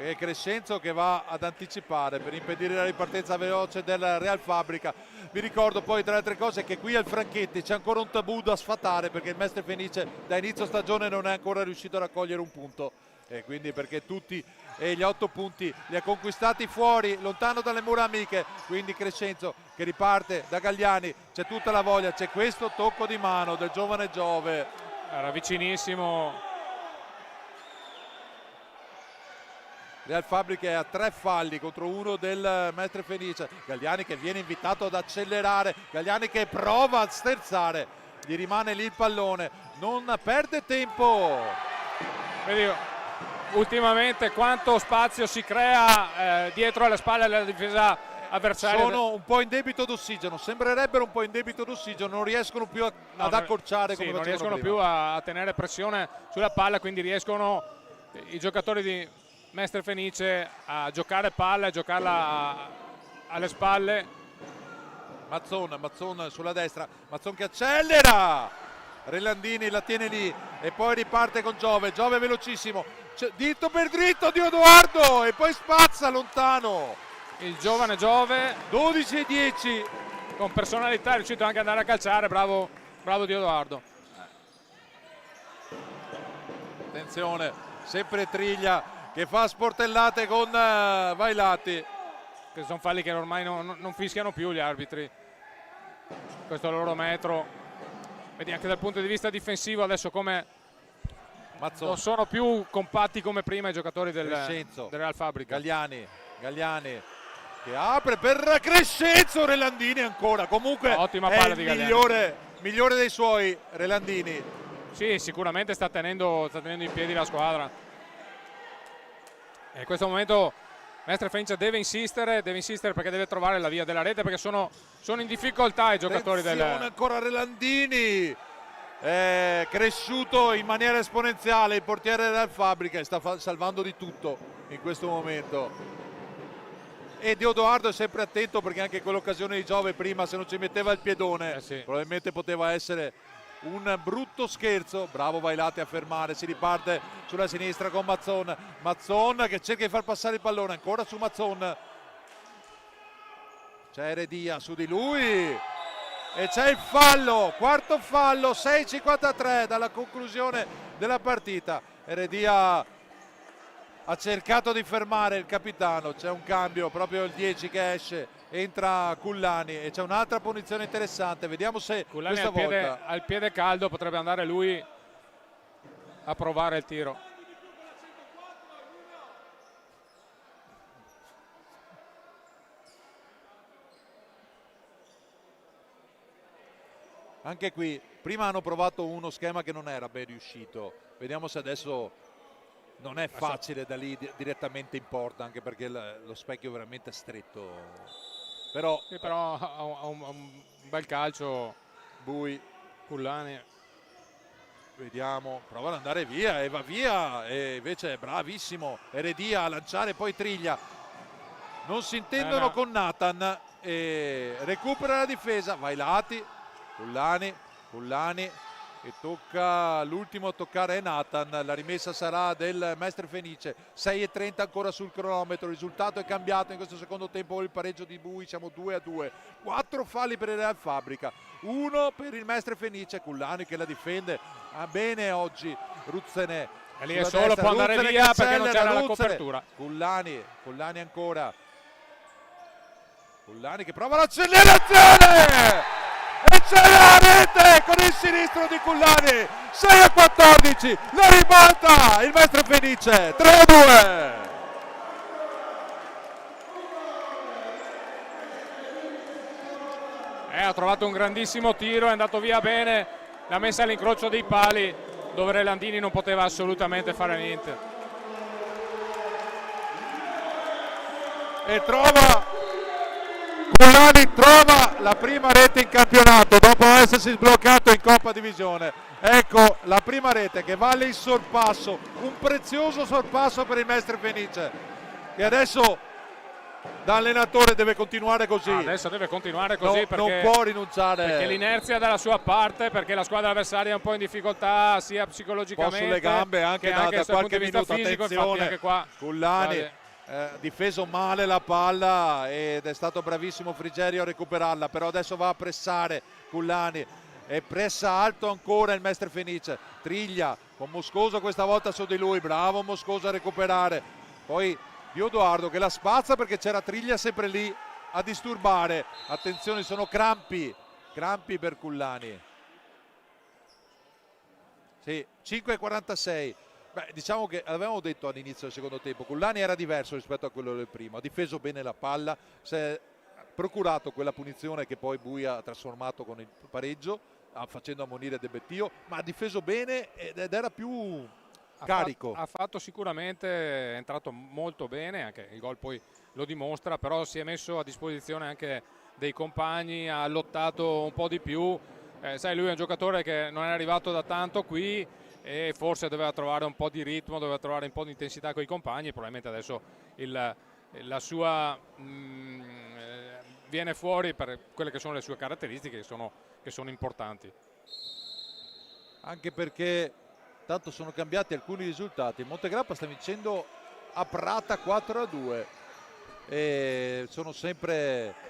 E Crescenzo che va ad anticipare per impedire la ripartenza veloce del Real Fabrica. Vi ricordo poi tra le altre cose che qui al Franchetti c'è ancora un tabù da sfatare perché il Mestre Fenice da inizio stagione non è ancora riuscito a raccogliere un punto, e quindi perché tutti gli 8 punti li ha conquistati fuori, lontano dalle mura amiche. Quindi Crescenzo che riparte da Galliani, c'è tutta la voglia, c'è questo tocco di mano del giovane Giove, era vicinissimo. Real Fabrica è a 3 falli contro uno del Mestre Fenice. Galliani che viene invitato ad accelerare, Galliani che prova a sterzare, gli rimane lì il pallone, non perde tempo. Vedi, ultimamente quanto spazio si crea dietro alle spalle della difesa avversaria. Sono un po' in debito d'ossigeno, sembrerebbero un po' in debito d'ossigeno, non riescono più ad accorciare come non facevano riescono prima. più a tenere pressione sulla palla, quindi riescono i giocatori di Mestre Fenice a giocare palla e giocarla alle spalle. Mazzon sulla destra, Mazzon che accelera, Relandini la tiene lì e poi riparte con Giove velocissimo, dritto per dritto Diodoardo e poi spazza lontano il giovane Giove, 12-10 con personalità, è riuscito anche ad andare a calciare, bravo Diodoardo. Attenzione, sempre Triglia che fa sportellate con Vailati, che sono falli che ormai non fischiano più gli arbitri, questo è il loro metro. Vedi anche dal punto di vista difensivo adesso come non sono più compatti come prima i giocatori del Real Fabrica. Galliani che apre per Crescenzo, Relandini ancora, comunque ottima palla di Galliani, migliore dei suoi Relandini. Sì, sicuramente sta tenendo in piedi la squadra. E in questo momento Mestre Fenice deve insistere perché deve trovare la via della rete, perché sono in difficoltà i giocatori ancora Relandini, è cresciuto in maniera esponenziale il portiere del Fabrica e sta salvando di tutto in questo momento. E Diodoardo è sempre attento perché anche quell'occasione di Giove prima, se non ci metteva il piedone, probabilmente poteva essere un brutto scherzo. Bravo Vailati a fermare, si riparte sulla sinistra con Mazzon che cerca di far passare il pallone, ancora su Mazzon, c'è Heredia su di lui e c'è il fallo, quarto fallo, 6:53 dalla conclusione della partita. Heredia ha cercato di fermare il capitano, c'è un cambio, proprio il 10 che esce, entra Cullani e c'è un'altra punizione interessante, vediamo se Cullani questa volta al piede caldo potrebbe andare lui a provare il tiro. Anche qui prima hanno provato uno schema che non era ben riuscito, vediamo se adesso non è facile da lì direttamente in porta, anche perché lo specchio è veramente stretto, però ha un bel calcio Bui. Cullani, vediamo, prova ad andare via e va via, e invece è bravissimo Heredia a lanciare, poi Triglia non si intendono no. con Nathan, e recupera la difesa, va ai lati, Pullani e tocca, l'ultimo a toccare è Nathan, la rimessa sarà del Mestre Fenice. 6:30 ancora sul cronometro, il risultato è cambiato in questo secondo tempo con il pareggio di Bui, siamo 2-2, 4 falli per il Real Fabrica, 1 per il Mestre Fenice. Pullani che la difende bene oggi, Ruzzene e lì è solo, può andare via perché non c'era la copertura. Pullani ancora, Pullani che prova l'accelerazione e c'è la rete con il sinistro di Pullani. 6:14, la ribalta il Mestre Fenice, 3-2. Ha trovato un grandissimo tiro, è andato via bene, l'ha messa all'incrocio dei pali dove Relandini non poteva assolutamente fare niente. E Pullani trova la prima rete in campionato dopo essersi sbloccato in Coppa Divisione. Ecco la prima rete che vale il sorpasso, un prezioso sorpasso per il Mestre Fenice, che adesso da allenatore deve continuare così. Adesso deve continuare così, perché non può rinunciare, perché l'inerzia è dalla sua parte, perché la squadra avversaria è un po' in difficoltà sia psicologicamente un po' sulle gambe anche da qualche minuto. Fisico, attenzione, anche qua Pullani difeso male la palla ed è stato bravissimo Frigerio a recuperarla, però adesso va a pressare Pullani e pressa alto ancora il Mestre Fenice. Triglia con Moscoso questa volta su di lui, bravo Moscoso a recuperare, poi Diodoardo che la spazza perché c'era Triglia sempre lì a disturbare. Attenzione, sono crampi per Pullani. Sì, 5:46. Diciamo che avevamo detto all'inizio del secondo tempo, Pullani era diverso rispetto a quello del primo, ha difeso bene la palla, si è procurato quella punizione che poi Bui ha trasformato con il pareggio, facendo ammonire De Bettio, ma ha difeso bene ed era più carico. Ha fatto sicuramente, è entrato molto bene, anche il gol poi lo dimostra, però si è messo a disposizione anche dei compagni, ha lottato un po' di più, sai, lui è un giocatore che non è arrivato da tanto qui e forse doveva trovare un po' di ritmo, doveva trovare un po' di intensità con i compagni, probabilmente adesso la sua viene fuori per quelle che sono le sue caratteristiche che sono importanti. Anche perché tanto sono cambiati alcuni risultati. Montegrappa sta vincendo a Prata 4-2 e sono sempre...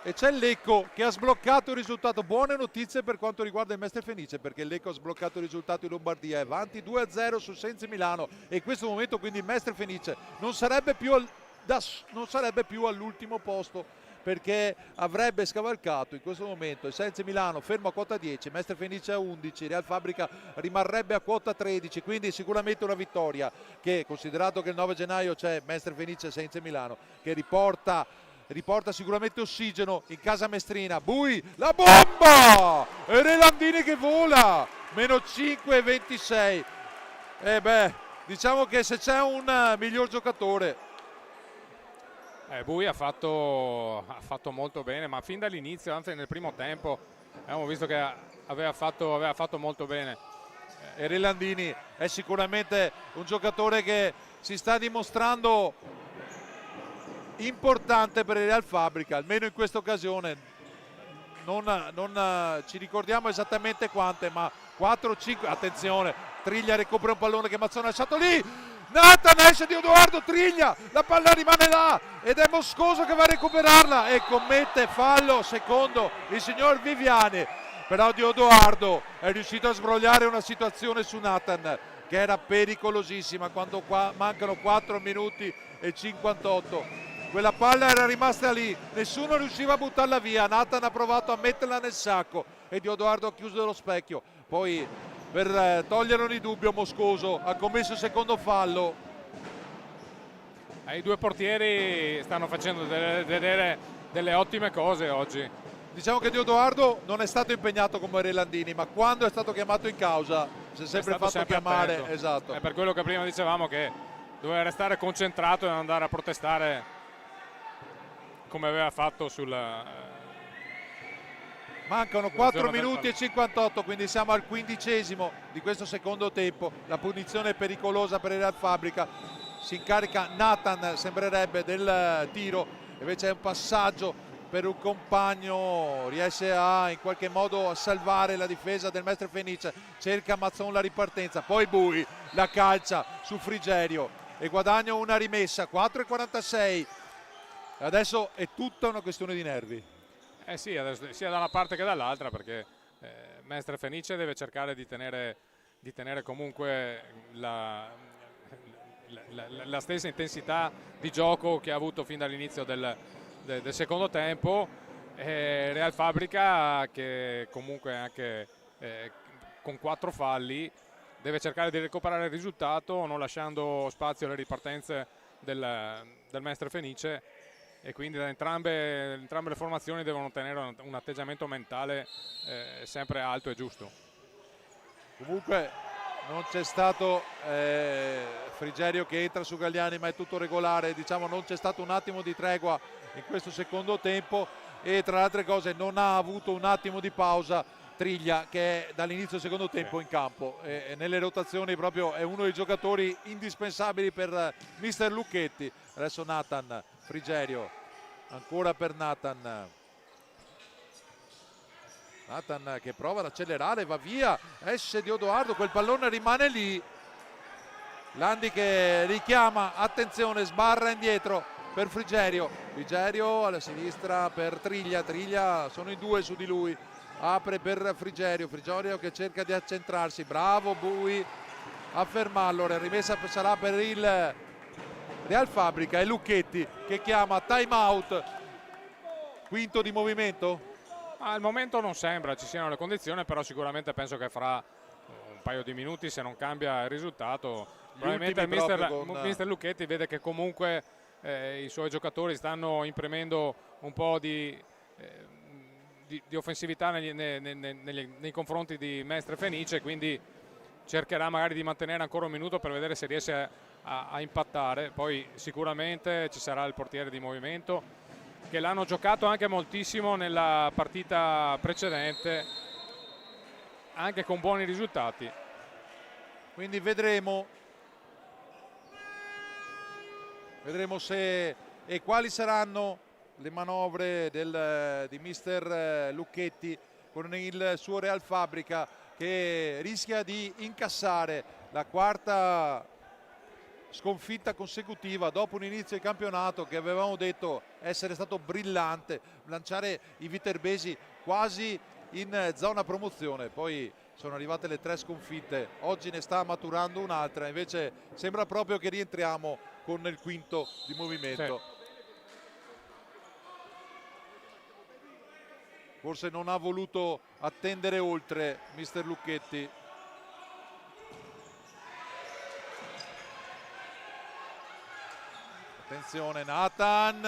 E c'è il Lecco che ha sbloccato il risultato. Buone notizie per quanto riguarda il Mestre Fenice, perché il Lecco ha sbloccato il risultato in Lombardia, è avanti 2-0 sul Sensi Milano e in questo momento quindi il Mestre Fenice non sarebbe più all'ultimo posto, perché avrebbe scavalcato in questo momento il Sensi Milano fermo a quota 10, Mestre Fenice a 11, Real Fabrica rimarrebbe a quota 13, quindi sicuramente una vittoria che, considerato che il 9 gennaio c'è Mestre Fenice e Sensi Milano, che riporta sicuramente ossigeno in casa mestrina. Bui, la bomba! E Relandini che vola, meno 5,26. Diciamo che se c'è un miglior giocatore, Bui ha fatto molto bene, ma fin dall'inizio, anzi nel primo tempo abbiamo visto che aveva fatto molto bene. E Relandini è sicuramente un giocatore che si sta dimostrando importante per il Real Fabrica, almeno in questa occasione. Non ci ricordiamo esattamente quante, ma 4-5. Attenzione, Triglia recupera un pallone che Mazzone ha lasciato lì, Nathan esce di Edoardo, Triglia, la palla rimane là ed è Moscoso che va a recuperarla e commette fallo secondo il signor Viviani, però Diodoardo è riuscito a sbrogliare una situazione su Nathan che era pericolosissima quando mancano 4 minuti e 58. Quella palla era rimasta lì, nessuno riusciva a buttarla via, Nathan ha provato a metterla nel sacco e Diodoardo ha chiuso lo specchio, poi per togliere ogni dubbio Moscoso ha commesso il secondo fallo. I due portieri stanno facendo vedere delle ottime cose oggi. Diciamo che Diodoardo non è stato impegnato come Relandini, ma quando è stato chiamato in causa si è sempre fatto chiamare. Aperto. Esatto. È per quello che prima dicevamo, che doveva restare concentrato e non andare a protestare come aveva fatto Mancano 4 minuti e 58, quindi siamo al 15° di questo secondo tempo. La punizione è pericolosa per il Real Fabrica. si incarica Nathan, sembrerebbe, del tiro, invece è un passaggio per un compagno, riesce a in qualche modo a salvare la difesa del Mestre Fenice, cerca Mazzon la ripartenza, poi Bui la calcia su Frigerio e guadagna una rimessa, 4,46. Adesso è tutta una questione di nervi. Sì, adesso, sia da una parte che dall'altra, perché Mestre Fenice deve cercare di tenere comunque la stessa intensità di gioco che ha avuto fin dall'inizio del secondo tempo. Real Fabrica, che comunque anche con 4 falli deve cercare di recuperare il risultato, non lasciando spazio alle ripartenze del Mestre Fenice, e quindi entrambe le formazioni devono tenere un atteggiamento mentale sempre alto e giusto. Comunque non c'è stato Frigerio che entra su Galliani, ma è tutto regolare, diciamo non c'è stato un attimo di tregua in questo secondo tempo, e tra le altre cose non ha avuto un attimo di pausa Triglia, che è dall'inizio del secondo tempo in campo, e nelle rotazioni proprio è uno dei giocatori indispensabili per mister Lucchetti. Adesso Nathan, Frigerio, ancora per Nathan che prova ad accelerare, va via, esce di Odoardo, quel pallone rimane lì, Landi che richiama, attenzione, sbarra indietro per Frigerio alla sinistra per Triglia, sono in 2 su di lui, apre per Frigerio che cerca di accentrarsi, bravo Bui a fermarlo, la rimessa sarà per il Real Fabrica, e Lucchetti che chiama time out, quinto di movimento. Al momento non sembra ci siano le condizioni, però sicuramente penso che fra un paio di minuti, se non cambia il risultato, probabilmente il mister Lucchetti vede che comunque i suoi giocatori stanno imprimendo un po' di offensività nei confronti di Mestre Fenice, quindi cercherà magari di mantenere ancora un minuto per vedere se riesce a impattare. Poi sicuramente ci sarà il portiere di movimento, che l'hanno giocato anche moltissimo nella partita precedente, anche con buoni risultati, quindi vedremo se e quali saranno le manovre di mister Lucchetti con il suo Real Fabrica, che rischia di incassare la quarta sconfitta consecutiva dopo un inizio di campionato che avevamo detto essere stato brillante, lanciare i viterbesi quasi in zona promozione, poi sono arrivate le 3 sconfitte, oggi ne sta maturando un'altra, invece sembra proprio che rientriamo con il quinto di movimento. Sì. Forse non ha voluto attendere oltre mister Lucchetti. Attenzione Nathan,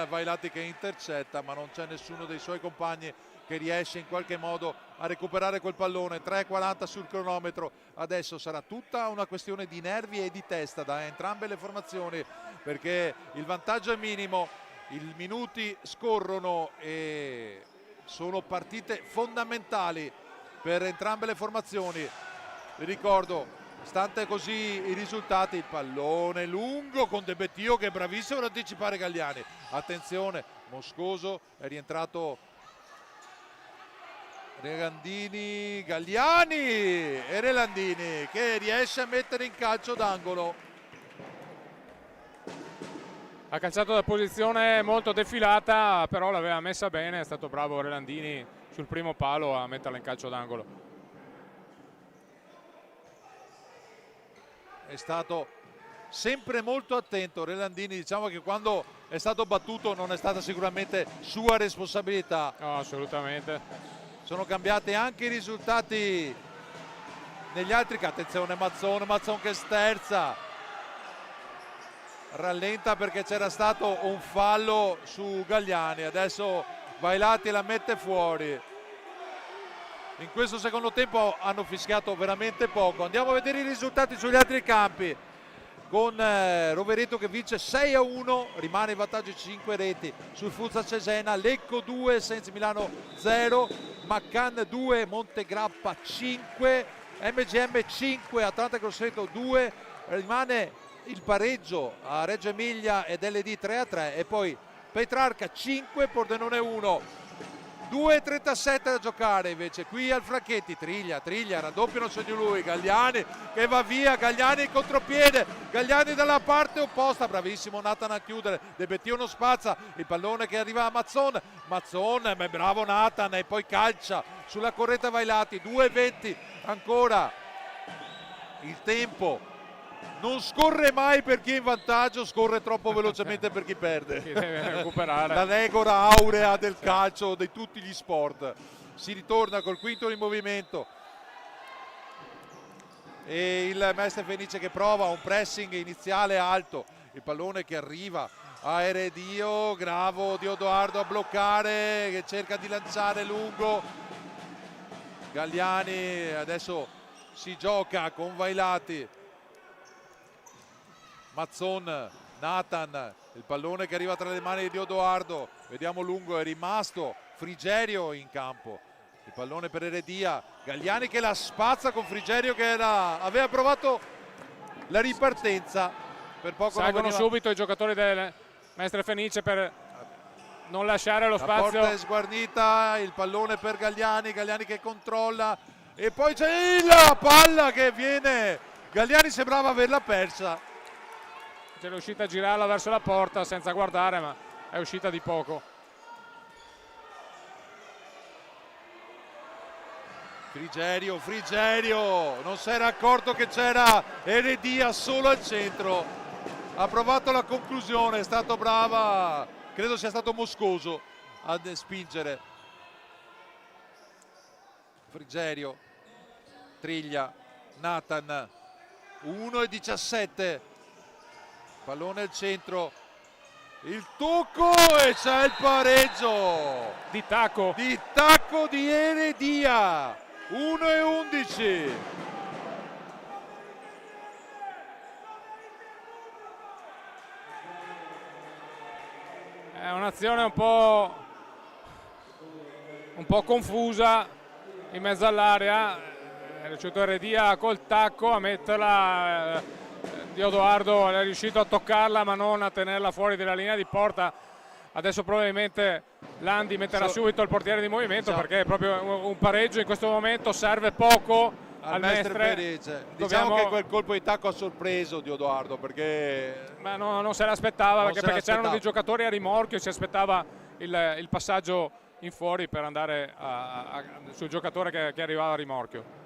Vailati che intercetta, ma non c'è nessuno dei suoi compagni che riesce in qualche modo a recuperare quel pallone. 3,40 sul cronometro, adesso sarà tutta una questione di nervi e di testa da entrambe le formazioni, perché il vantaggio è minimo, i minuti scorrono e sono partite fondamentali per entrambe le formazioni. Vi ricordo, stante così i risultati, il pallone lungo con De Bettio che è bravissimo ad anticipare Galliani, attenzione Moscoso, è rientrato Relandini, Galliani e Relandini che riesce a mettere in calcio d'angolo. Ha calciato da posizione molto defilata, però l'aveva messa bene, è stato bravo Relandini sul primo palo a metterla in calcio d'angolo. È stato sempre molto attento Relandini, diciamo che quando è stato battuto non è stata sicuramente sua responsabilità. No, assolutamente. Sono cambiati anche i risultati negli altri, attenzione Mazzon che sterza, rallenta perché c'era stato un fallo su Galliani, adesso Vailati la mette fuori. In questo secondo tempo hanno fischiato veramente poco. Andiamo a vedere i risultati sugli altri campi, con Rovereto che vince 6-1, rimane in vantaggio 5 reti sul Fuzza Cesena, Lecco 2, Senza Milano 0, Maccan 2, Montegrappa 5, MGM 5, Atlanta Grosseto 2, rimane il pareggio a Reggio Emilia ed LD 3-3 e poi Petrarca 5, Pordenone 1. 2.37 da giocare invece qui al Franchetti. Triglia, raddoppiano su di lui, Galliani che va via, Galliani in contropiede, Galliani dalla parte opposta, bravissimo Nathan a chiudere, De Bettio non spazza, il pallone che arriva a Mazzon, bravo Nathan e poi calcia sulla corretta Vailati. 2.20 ancora il tempo. Non scorre mai per chi è in vantaggio, scorre troppo velocemente per chi perde. Chi deve recuperare. La regola aurea del calcio, di tutti gli sport. Si ritorna col quinto in movimento. E il Mestre Fenice che prova un pressing iniziale alto. Il pallone che arriva a Eredio, Gravo di Odoardo a bloccare, che cerca di lanciare lungo. Galliani adesso si gioca con Vailati. Mazzon, Nathan, il pallone che arriva tra le mani di Odoardo, vediamo lungo, è rimasto Frigerio in campo, il pallone per Eredia, Galliani che la spazza con Frigerio che aveva provato la ripartenza, per poco salgono subito i giocatori del Mestre Fenice per non lasciare lo spazio. La porta è sguarnita, il pallone per Galliani, Galliani che controlla e poi c'è la palla che viene, Galliani sembrava averla persa. È riuscita a girarla verso la porta senza guardare, ma è uscita di poco. Frigerio non si era accorto che c'era Eredia solo al centro, ha provato la conclusione, è stato brava, credo sia stato Moscoso a spingere. Frigerio, Triglia, Nathan, 1:17. Pallone al centro, il tocco e c'è il pareggio di tacco di Eredia, 1:11. È un'azione un po' confusa in mezzo all'area, è riuscito Eredia col tacco a metterla. Di Odoardo è riuscito a toccarla ma non a tenerla fuori dalla linea di porta. Adesso probabilmente Landi metterà subito il portiere di movimento, perché è proprio un pareggio in questo momento serve poco al Mestre Fenice. Diciamo che quel colpo di tacco ha sorpreso di Odoardo, perché ma non se l'aspettava, perché c'erano dei giocatori a rimorchio, si aspettava il passaggio in fuori per andare sul giocatore che arrivava a rimorchio.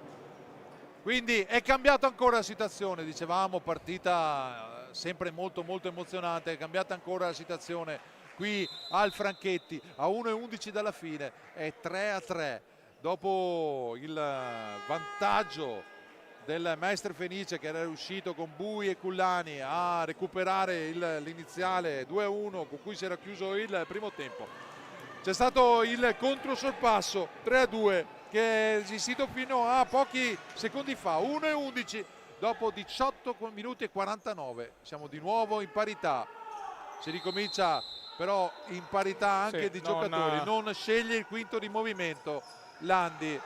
Quindi è cambiata ancora la situazione, dicevamo, partita sempre molto emozionante, è cambiata ancora la situazione qui al Franchetti, a 1:11 dalla fine, è 3-3, dopo il vantaggio del Mestre Fenice che era riuscito con Bui e Cullani a recuperare l'iniziale 2-1 con cui si era chiuso il primo tempo. C'è stato il controsorpasso 3-2 che è esistito fino a pochi secondi fa, 1:11 dopo 18 minuti e 49, siamo di nuovo in parità, si ricomincia però in parità anche di giocatori, non sceglie il quinto di movimento Landi,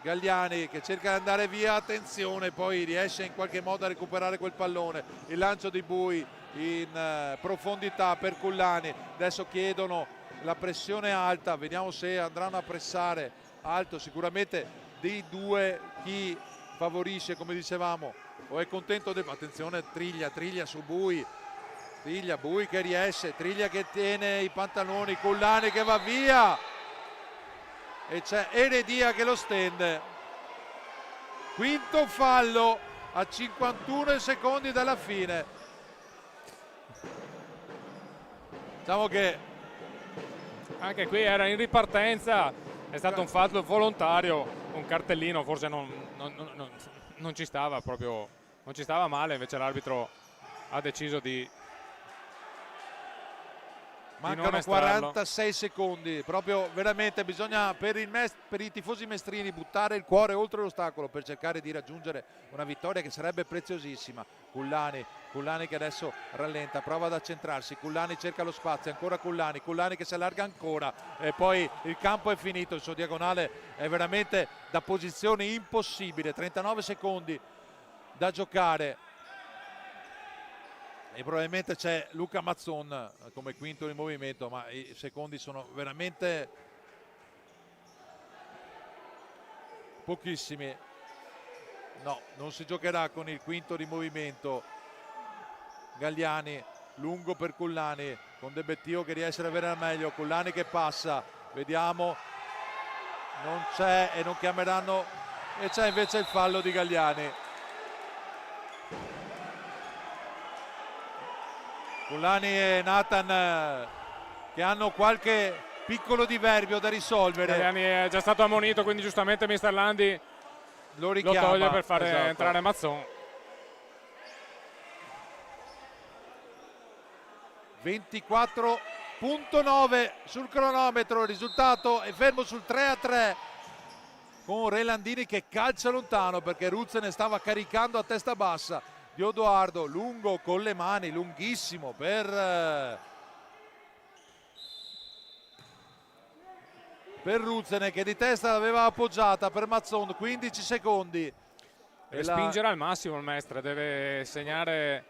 Galliani che cerca di andare via, attenzione, poi riesce in qualche modo a recuperare quel pallone, il lancio di Bui in profondità per Cullani, adesso chiedono la pressione alta, vediamo se andranno a pressare alto, sicuramente dei due chi favorisce, come dicevamo, o è contento attenzione Triglia su Bui, Bui che riesce, Triglia che tiene i pantaloni, Cullani che va via e c'è Eredia che lo stende, quinto fallo a 51 secondi dalla fine. Diciamo che anche qui era in ripartenza, è stato un fallo volontario, un cartellino, forse non ci stava proprio, non ci stava male, invece l'arbitro ha deciso di mancano 46 secondi, proprio veramente bisogna per i tifosi mestrini buttare il cuore oltre l'ostacolo per cercare di raggiungere una vittoria che sarebbe preziosissima. Cullani che adesso rallenta, prova ad accentrarsi, Cullani cerca lo spazio, ancora Cullani che si allarga ancora e poi il campo è finito, il suo diagonale è veramente da posizione impossibile, 39 secondi da giocare. e probabilmente c'è Luca Mazzon come quinto di movimento, ma i secondi sono veramente pochissimi. No, non si giocherà con il quinto di movimento. Gagliani, lungo per Cullani, con De Bettio che riesce ad avere al meglio, Cullani che passa, vediamo, non c'è e non chiameranno, e c'è invece il fallo di Gagliani. Cullani e Nathan che hanno qualche piccolo diverbio da risolvere. Gagliani è già stato ammonito, quindi giustamente Mister Landi lo richiama, lo toglie per fare esatto, entrare Mazzon. 24.9 sul cronometro, il risultato è fermo sul 3-3 con Relandini che calcia lontano perché Ruzze ne stava caricando a testa bassa. Diodoardo lungo con le mani, lunghissimo per Ruzzene che di testa l'aveva appoggiata per Mazzon. 15 secondi Deve spingere al massimo il Mestre, deve segnare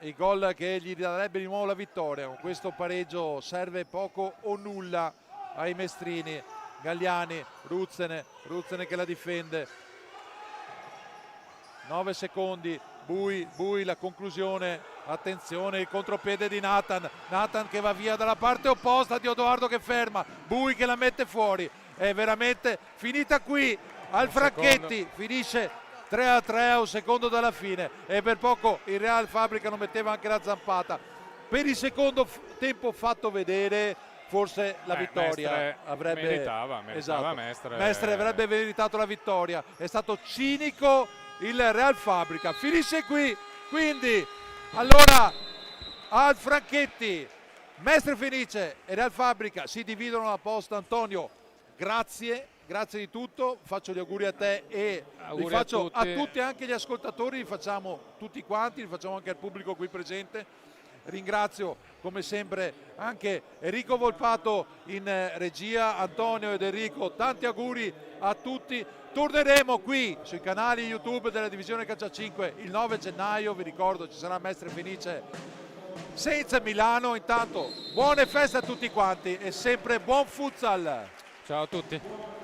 il gol che gli darebbe di nuovo la vittoria. Con questo pareggio serve poco o nulla ai mestrini. Gagliani, Ruzzene che la difende, 9 secondi, Bui la conclusione, attenzione il contropiede di Nathan che va via dalla parte opposta, Diodoardo che ferma, Bui che la mette fuori. È veramente finita qui al Franchetti, finisce 3-3 a un secondo dalla fine e per poco il Real Fabbrica non metteva anche la zampata. Per il secondo tempo fatto vedere, forse la vittoria Mestre avrebbe meritava esatto, Mestre avrebbe meritato la vittoria. È stato cinico il Real Fabbrica. Finisce qui, quindi allora al Franchetti Mestre Fenice e Real Fabbrica si dividono la posta. Antonio, grazie di tutto, faccio gli auguri a te e li faccio a tutti, anche gli ascoltatori, li facciamo tutti quanti, li facciamo anche al pubblico qui presente. Ringrazio come sempre anche Enrico Volpato in regia, Antonio ed Enrico, tanti auguri a tutti. Torneremo qui sui canali YouTube della Divisione Calcio 5 il 9 gennaio, vi ricordo ci sarà Mestre Fenice senza Milano. Intanto buone feste a tutti quanti e sempre buon futsal. Ciao a tutti.